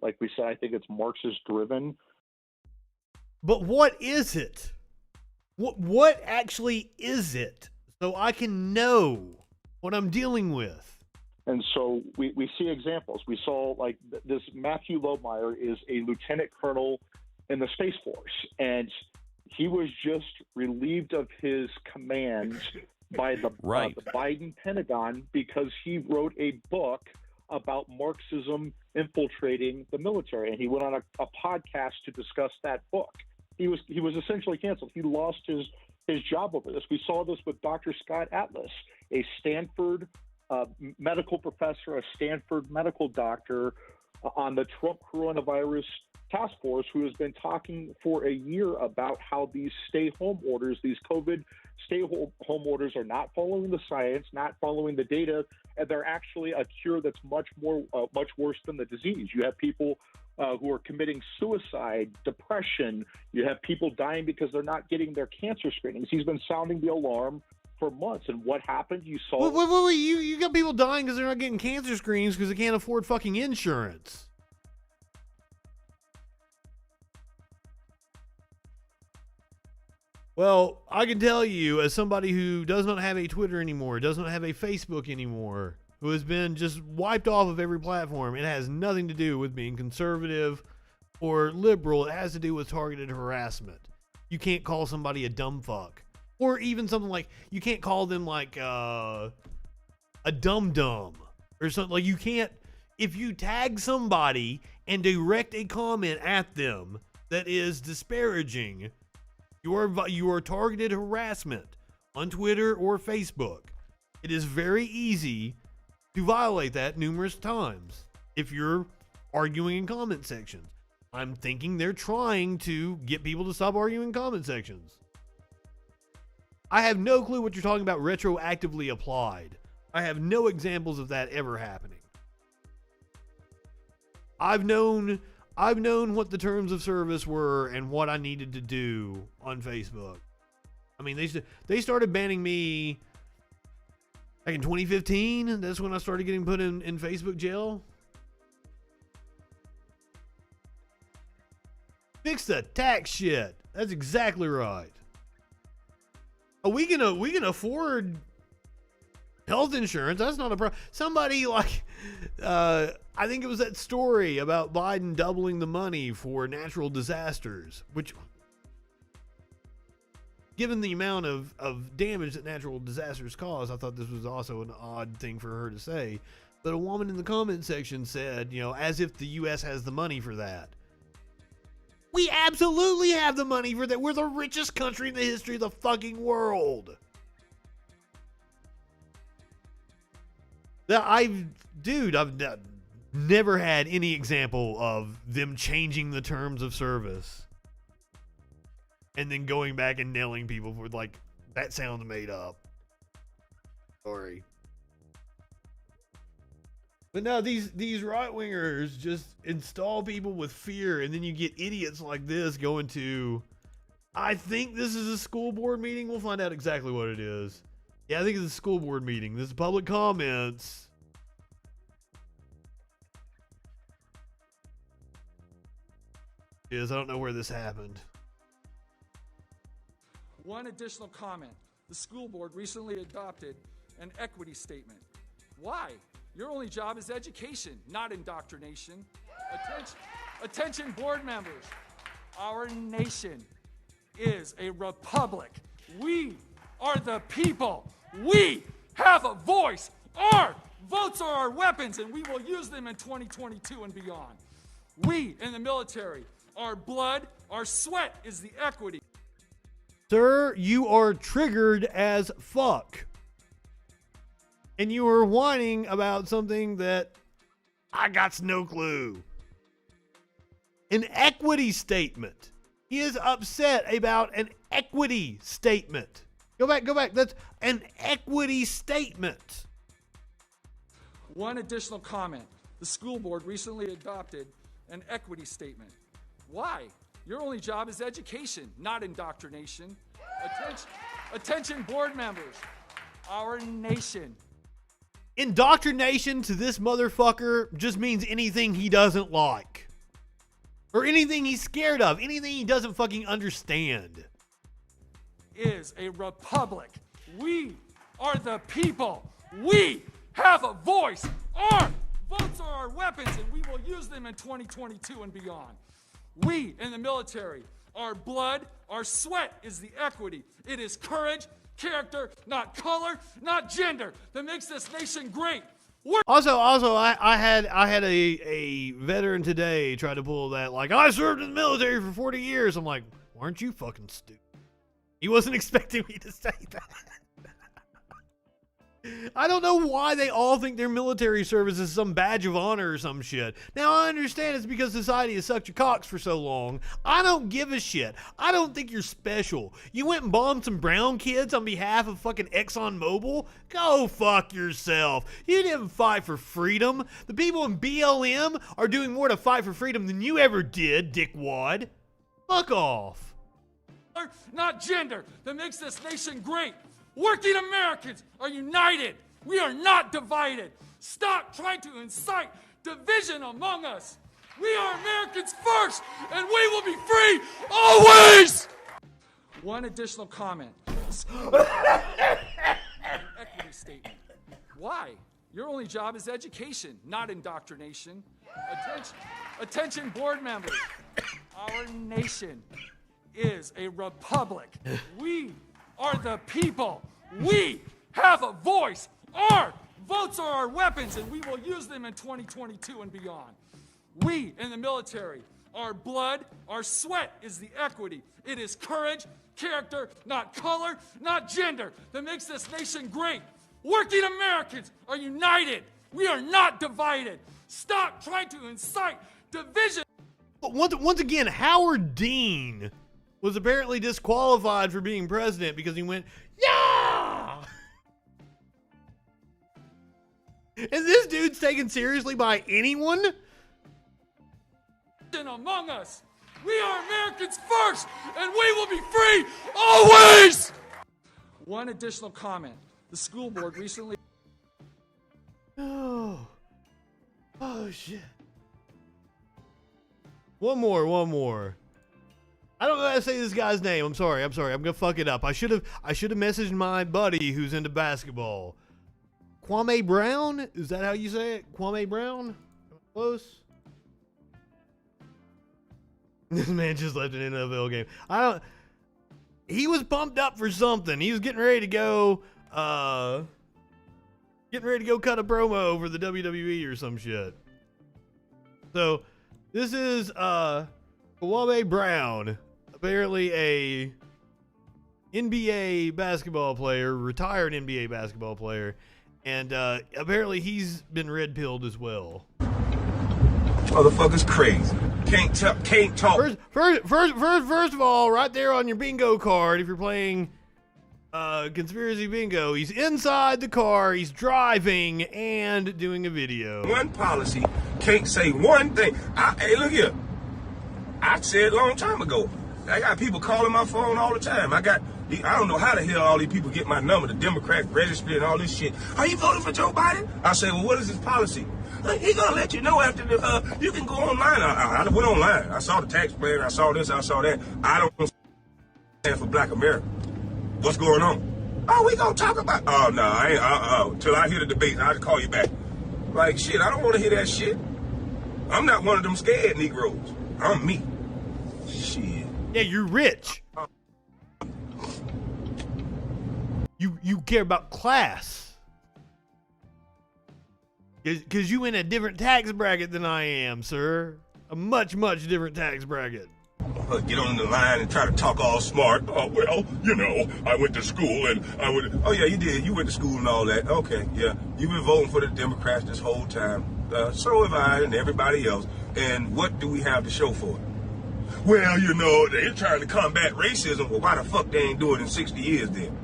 Like we said, I think it's Marxist-driven. But what is it? What actually is it? So I can know what I'm dealing with. And so we see examples. We saw like this Matthew Lohmeyer is a lieutenant colonel in the Space Force, and he was just relieved of his command by the Biden Pentagon because he wrote a book about Marxism infiltrating the military, and he went on a podcast to discuss that book. He was essentially canceled. He lost his job over this. We saw this with Dr. Scott Atlas, a Stanford medical professor, a Stanford medical doctor on the Trump coronavirus task force, who has been talking for a year about how these stay-home orders, these COVID stay-home orders, are not following the science, not following the data, and they're actually a cure that's much worse than the disease. You have people who are committing suicide, depression. You have people dying because they're not getting their cancer screenings. He's been sounding the alarm for months, and what happened? You saw. Wait, you got people dying because they're not getting cancer screenings because they can't afford fucking insurance. Well, I can tell you, as somebody who does not have a Twitter anymore, does not have a Facebook anymore, who has been just wiped off of every platform, it has nothing to do with being conservative or liberal. It has to do with targeted harassment. You can't call somebody a dumb fuck. Or even something like, you can't call them like a dum-dum or something. Like, you can't, if you tag somebody and direct a comment at them that is disparaging, you are targeted harassment on Twitter or Facebook. It is very easy to violate that numerous times if you're arguing in comment sections. I'm thinking they're trying to get people to stop arguing in comment sections. I have no clue what you're talking about retroactively applied. I have no examples of that ever happening. I've known what the terms of service were and what I needed to do on Facebook. I mean, they started banning me back in 2015. That's when I started getting put in Facebook jail. Fix the tax shit. That's exactly right. We can afford Health insurance, that's not a problem. Somebody like, I think it was that story about Biden doubling the money for natural disasters, which, given the amount of damage that natural disasters cause, I thought this was also an odd thing for her to say. But a woman in the comment section said, as if the U.S. has the money for that. We absolutely have the money for that. We're the richest country in the history of the fucking world. I've never had any example of them changing the terms of service and then going back and nailing people for like, that sounds made up. Sorry. But no, these right-wingers just install people with fear, and then you get idiots like this going to, I think this is a school board meeting. We'll find out exactly what it is. Yeah, I think it's a school board meeting. This is public comments. I don't know where this happened. One additional comment. The school board recently adopted an equity statement. Why? Your only job is education, not indoctrination. Attention board members. Our nation is a republic. We are the people. We have a voice. Our votes are our weapons, and we will use them in 2022 and beyond. We in the military, our blood, our sweat is the equity. Sir, you are triggered as fuck. And you are whining about something that I got no clue. An equity statement. He is upset about an equity statement. Go back. That's an equity statement. One additional comment. The school board recently adopted an equity statement. Why? Your only job is education, not indoctrination. Attention board members. Our nation. Indoctrination to this motherfucker just means anything he doesn't like. Or anything he's scared of. Anything he doesn't fucking understand. Is a republic. We are the people. We have a voice. Our votes are our weapons, and we will use them in 2022 and beyond. We in the military, our blood, our sweat is the equity. It is courage, character, not color, not gender, that makes this nation great. Also, I had a veteran today try to pull that, like, I served in the military for 40 years. I'm like, aren't you fucking stupid? He wasn't expecting me to say that. I don't know why they all think their military service is some badge of honor or some shit. Now, I understand it's because society has sucked your cocks for so long. I don't give a shit. I don't think you're special. You went and bombed some brown kids on behalf of fucking ExxonMobil? Go fuck yourself. You didn't fight for freedom. The people in BLM are doing more to fight for freedom than you ever did, dickwad. Fuck off. Not gender, that makes this nation great. Working Americans are united. We are not divided. Stop trying to incite division among us. We are Americans first, and we will be free always. One additional comment. Equity statement. Why? Your only job is education, not indoctrination. Attention board members. Our nation is a republic. We are the people. We have a voice. Our votes are our weapons, and we will use them in 2022 and beyond. We in the military, our blood, our sweat is the equity. It is courage, character, not color, not gender, that makes this nation great. Working Americans are united. We are not divided. Stop trying to incite division. Once again, Howard Dean was apparently disqualified for being president because he went, yeah! Is this dude's taken seriously by anyone? Among us, we are Americans first, and we will be free always! One additional comment. The school board recently... Oh shit. One more. I don't know how to say this guy's name. I'm sorry. I'm gonna fuck it up. I should have messaged my buddy who's into basketball. Kwame Brown? Is that how you say it? Kwame Brown? Close? This man just left an NFL game. He was pumped up for something. He was getting ready to go cut a promo for the WWE or some shit. So this is Kwame Brown, apparently a NBA basketball player, retired NBA basketball player, and apparently he's been red pilled as well. Motherfucker's crazy. Can't talk. First of all, right there on your bingo card, if you're playing conspiracy bingo, he's inside the car, he's driving and doing a video. One policy, can't say one thing. Hey, look here. I said a long time ago. I got people calling my phone all the time. I don't know how the hell all these people get my number, the Democrat registry and all this shit. Are you voting for Joe Biden? I say, well, what is his policy? He's gonna let you know after you can go online. I went online. I saw the tax plan. I saw this. I saw that. I don't stand for Black America. What's going on? Oh, we gonna talk about. Oh no, I ain't. Till I hear the debate, I'll call you back. Like shit, I don't want to hear that shit. I'm not one of them scared Negroes. I'm me. Shit. Yeah, you're rich. You care about class. Because you in a different tax bracket than I am, sir. A much, much different tax bracket. Get on the line and try to talk all smart. Oh, well, you know, I went to school and I would... Oh, yeah, you did. You went to school and all that. Okay, yeah. You've been voting for the Democrats this whole time. So have I and everybody else. And what do we have to show for it? Well, you know, they're trying to combat racism. Well, why the fuck they ain't do it in 60 years then?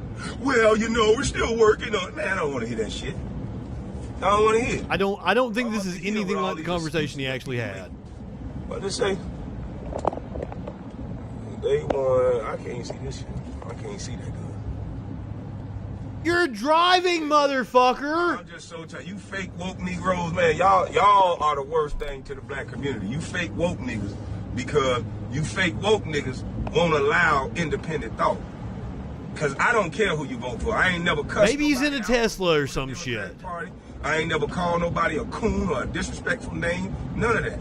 Well, you know, we're still working on it. Man, I don't want to hear that shit. I don't want to hear it. I don't think this is anything like the conversation he actually had. What did they say? Day one. I can't see this shit. I can't see that good. You're driving, motherfucker. I'm just so tired. You fake woke Negroes, man. Y'all are the worst thing to the black community. You fake woke niggas because you fake woke niggas won't allow independent thought. Because I don't care who you vote for. I ain't never cussed. Maybe he's in a Tesla or some shit. Party. I ain't never called nobody a coon or a disrespectful name. None of that.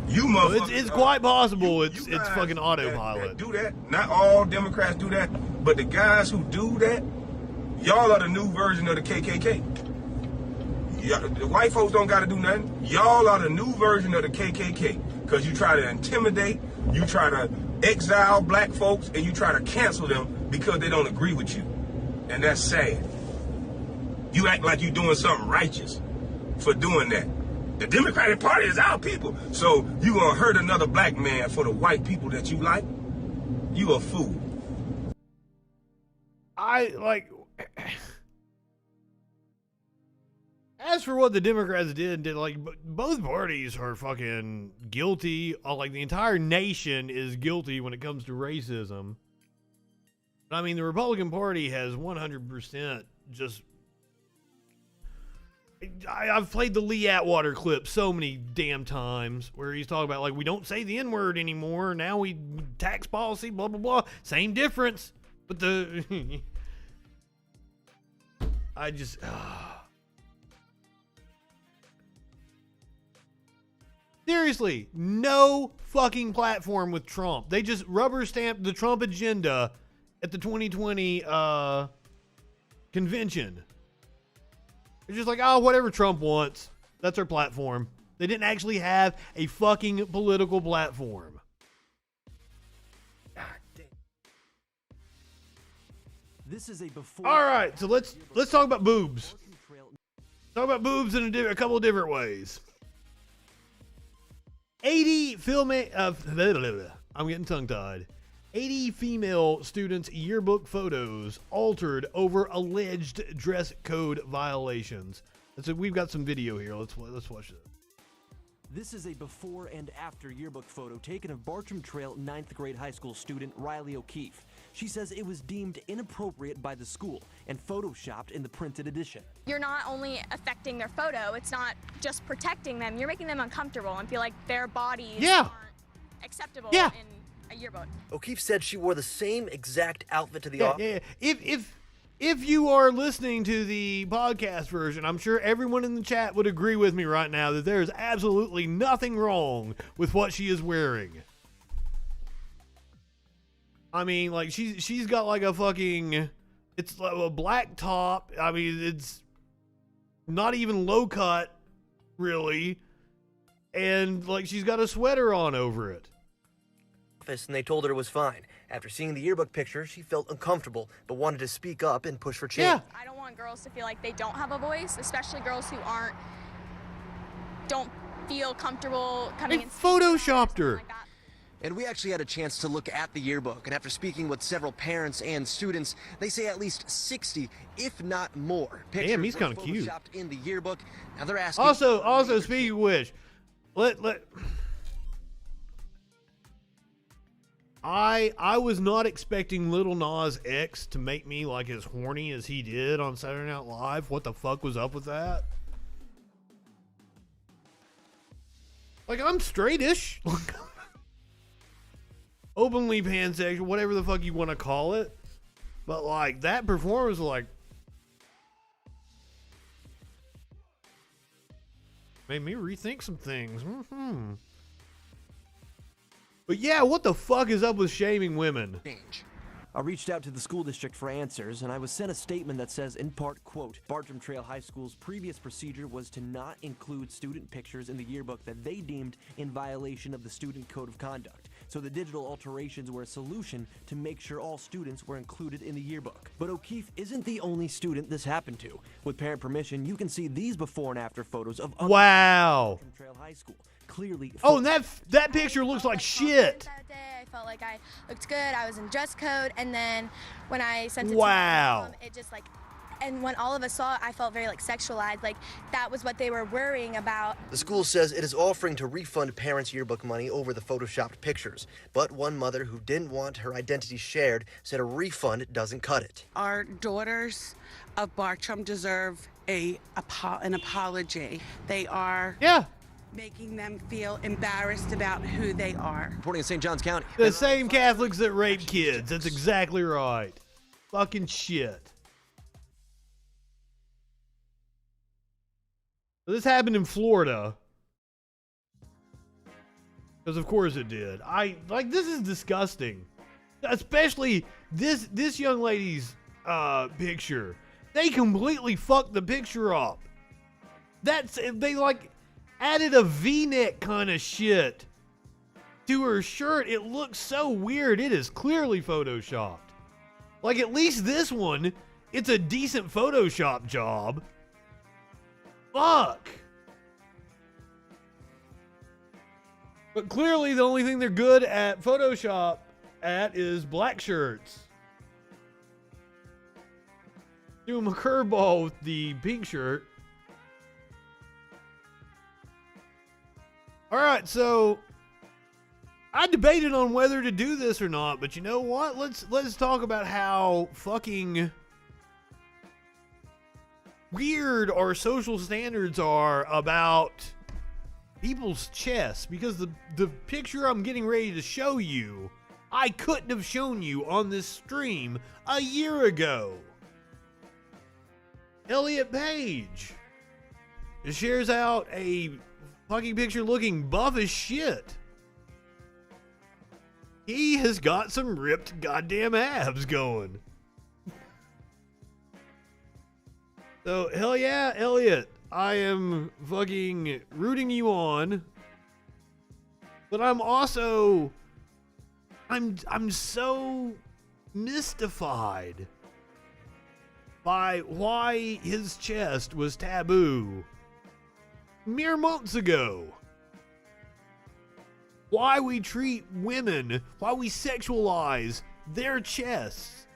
You motherfuckers. It's quite possible it's fucking autopilot. That do that. Not all Democrats do that, but the guys who do that, y'all are the new version of the KKK. The white folks don't got to do nothing. Y'all are the new version of the KKK because you try to intimidate, you try to exile black folks, and you try to cancel them because they don't agree with you. And that's sad. You act like you're doing something righteous for doing that. The Democratic Party is our people. So you gonna hurt another black man for the white people that you like? You a fool. As for what the Democrats did like both parties are fucking guilty. Like the entire nation is guilty when it comes to racism. But I mean, the Republican Party has 100% just. I've played the Lee Atwater clip so many damn times where he's talking about like we don't say the N-word anymore. Now we tax policy, blah blah blah. Same difference, but the I just. Seriously, no fucking platform with Trump. They just rubber stamped the Trump agenda at the 2020 convention. They're just like, oh, whatever Trump wants. That's our platform. They didn't actually have a fucking political platform. God damn. This is a before. All right, so let's talk about boobs. Talk about boobs in a couple of different ways. 80 I'm getting tongue-tied. 80 female students' yearbook photos altered over alleged dress code violations. So we've got some video here. Let's watch this. This is a before and after yearbook photo taken of Bartram Trail 9th grade high school student Riley O'Keefe. She says it was deemed inappropriate by the school and photoshopped in the printed edition. You're not only affecting their photo, it's not just protecting them, you're making them uncomfortable and feel like their bodies aren't acceptable in a yearbook. O'Keefe said she wore the same exact outfit to the office. If if you are listening to the podcast version, I'm sure everyone in the chat would agree with me right now that there is absolutely nothing wrong with what she is wearing. I mean, like, she's got like a fucking, it's like a black top. I mean, it's not even low cut, really. And like, she's got a sweater on over it. And they told her it was fine. After seeing the yearbook picture, she felt uncomfortable, but wanted to speak up and push for change. Yeah. I don't want girls to feel like they don't have a voice, especially girls who don't feel comfortable coming in. Photoshopped her. And we actually had a chance to look at the yearbook, and after speaking with several parents and students, they say at least 60, if not more, pictures Damn, he's kind of cute. photoshopped in the yearbook. Now they're asking. Also, speaking of which, I was not expecting Lil Nas X to make me like as horny as he did on Saturday Night Live. What the fuck was up with that? Like, I'm straightish. Openly pansexual, whatever the fuck you want to call it. But like, that performance was like, made me rethink some things. But yeah, what the fuck is up with shaming women? I reached out to the school district for answers, and I was sent a statement that says, in part, quote, Bartram Trail High School's previous procedure was to not include student pictures in the yearbook that they deemed in violation of the student code of conduct. So the digital alterations were a solution to make sure all students were included in the yearbook. But O'Keefe isn't the only student this happened to. With parent permission, you can see these before and after photos of other Wow. Bartram Trail High School. Clearly. Oh, and that picture looks like shit. That day, I felt like I looked good. I was in dress code, and then when I sent it to Wow. my mom, it just like, and when all of us saw it, I felt very like sexualized. Like that was what they were worrying about. The school says it is offering to refund parents' yearbook money over the photoshopped pictures. But one mother who didn't want her identity shared said a refund doesn't cut it. Our daughters of Bartram deserve an apology. They are making them feel embarrassed about who they are. Reporting in St. Johns County. The same Catholics that rape kids. That's exactly right. Fucking shit. This happened in Florida. Because of course it did. This is disgusting. Especially this young lady's picture. They completely fucked the picture up. They like added a V-neck kind of shit to her shirt. It looks so weird. It is clearly photoshopped. Like, at least this one, it's a decent Photoshop job. Fuck. But clearly the only thing they're good at Photoshop at is black shirts. Do him a curveball with the pink shirt. All right, so I debated on whether to do this or not, but you know what? Let's talk about how fucking weird our social standards are about people's chests, because the picture I'm getting ready to show you, I couldn't have shown you on this stream a year ago. Elliot Page shares out a fucking picture looking buff as shit. He has got some ripped goddamn abs going. So, hell yeah, Elliot. I am fucking rooting you on. But I'm also... I'm so mystified by why his chest was taboo mere months ago. Why we treat women, why we sexualize their chests,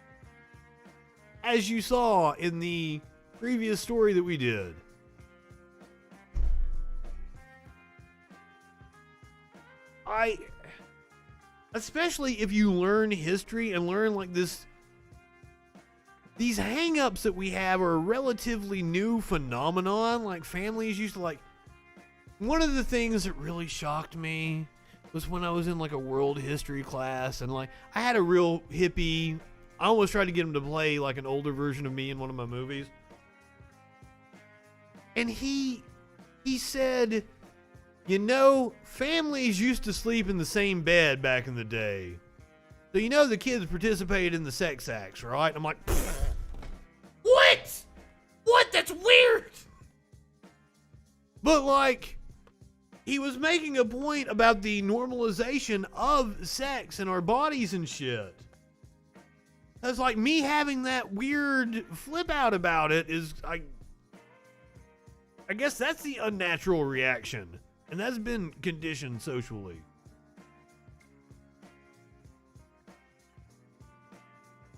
as you saw in the previous story that we did. Especially if you learn history and learn like this, these hang-ups that we have are a relatively new phenomenon. Like, families used to like, one of the things that really shocked me was when I was in like a world history class, and like I had a real hippie I almost tried to get him to play like an older version of me in one of my movies. And he said, you know, families used to sleep in the same bed back in the day. So you know the kids participated in the sex acts, right? I'm like, what? What? That's weird. But like, he was making a point about the normalization of sex in our bodies and shit. That's like me having that weird flip out about it is, I guess that's the unnatural reaction. And that's been conditioned socially.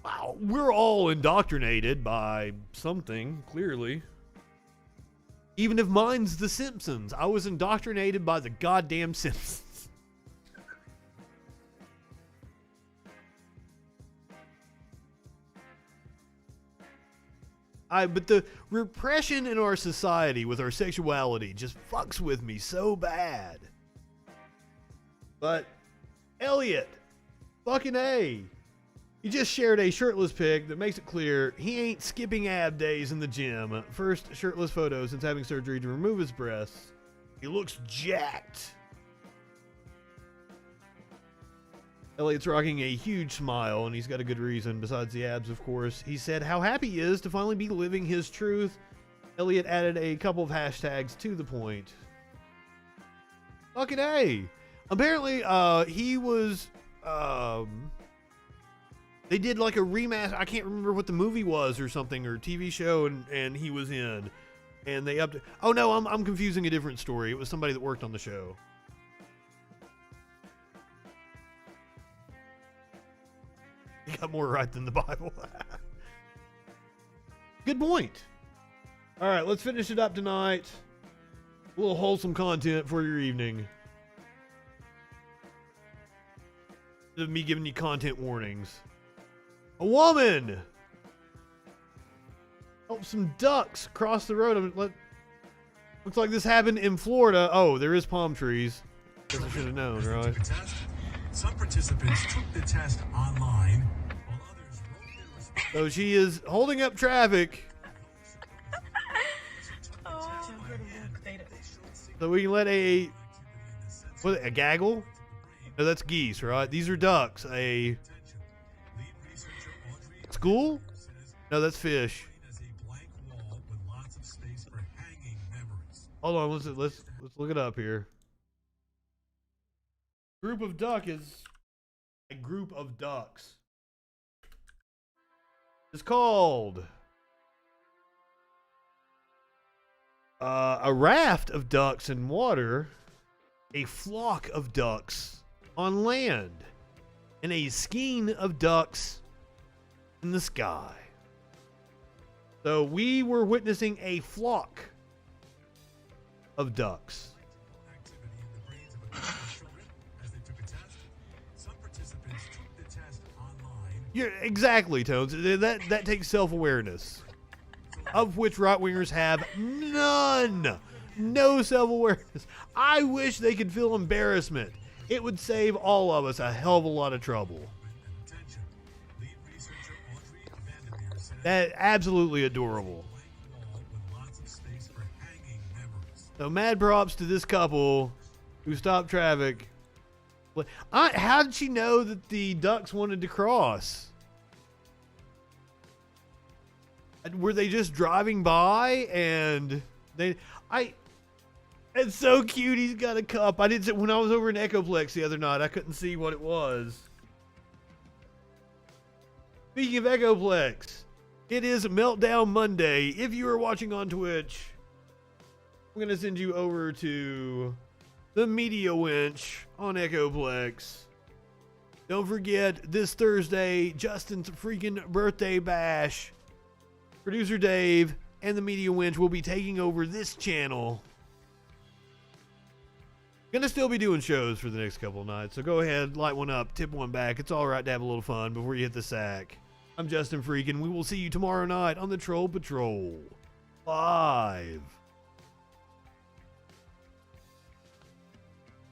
Wow, we're all indoctrinated by something, clearly. Even if mine's The Simpsons, I was indoctrinated by the goddamn Simpsons. But the repression in our society with our sexuality just fucks with me so bad. But Elliot, fucking A. He just shared a shirtless pic that makes it clear he ain't skipping ab days in the gym. First shirtless photo since having surgery to remove his breasts. He looks jacked. Elliot's rocking a huge smile, and he's got a good reason, besides the abs, of course. He said how happy he is to finally be living his truth. Elliot added a couple of hashtags to the point. Fucking A. Apparently, he was, they did like a remaster. I can't remember what the movie was or something, or TV show, and he was in. And they upped it. Oh no, I'm confusing a different story. It was somebody that worked on the show. He got more right than the Bible. Good point. All right, let's finish it up tonight. A little wholesome content for your evening. Instead of me giving you content warnings. A woman helped some ducks cross the road. Looks like this happened in Florida. Oh, there is palm trees. Guess I should have known, right? Some participants took the test online, while others wrote their response. So she is holding up traffic. So we can let a gaggle? No, that's geese, right? These are ducks. A school? No, that's fish. Hold on, let's look it up here. Group of duck is a group of ducks. It's called a raft of ducks in water, a flock of ducks on land, and a skein of ducks in the sky. So we were witnessing a flock of ducks. Yeah, exactly, Tones. That takes self-awareness, of which right-wingers have none. No self-awareness. I wish they could feel embarrassment. It would save all of us a hell of a lot of trouble. That absolutely adorable. So mad props to this couple who stopped traffic. How did she know that the ducks wanted to cross? Were they just driving by and it's so cute. He's got a cup. When I was over in Echoplex the other night, I couldn't see what it was. Speaking of Echoplex, it is Meltdown Monday. If you are watching on Twitch, I'm going to send you over to the Media Winch on Echoplex. Don't forget, this Thursday, Justin's freaking birthday bash. Producer Dave and the Media Winch will be taking over this channel. Gonna still be doing shows for the next couple of nights, so go ahead, light one up, tip one back. It's all right to have a little fun before you hit the sack. I'm Justin Freakin. We will see you tomorrow night on the Troll Patrol. Live.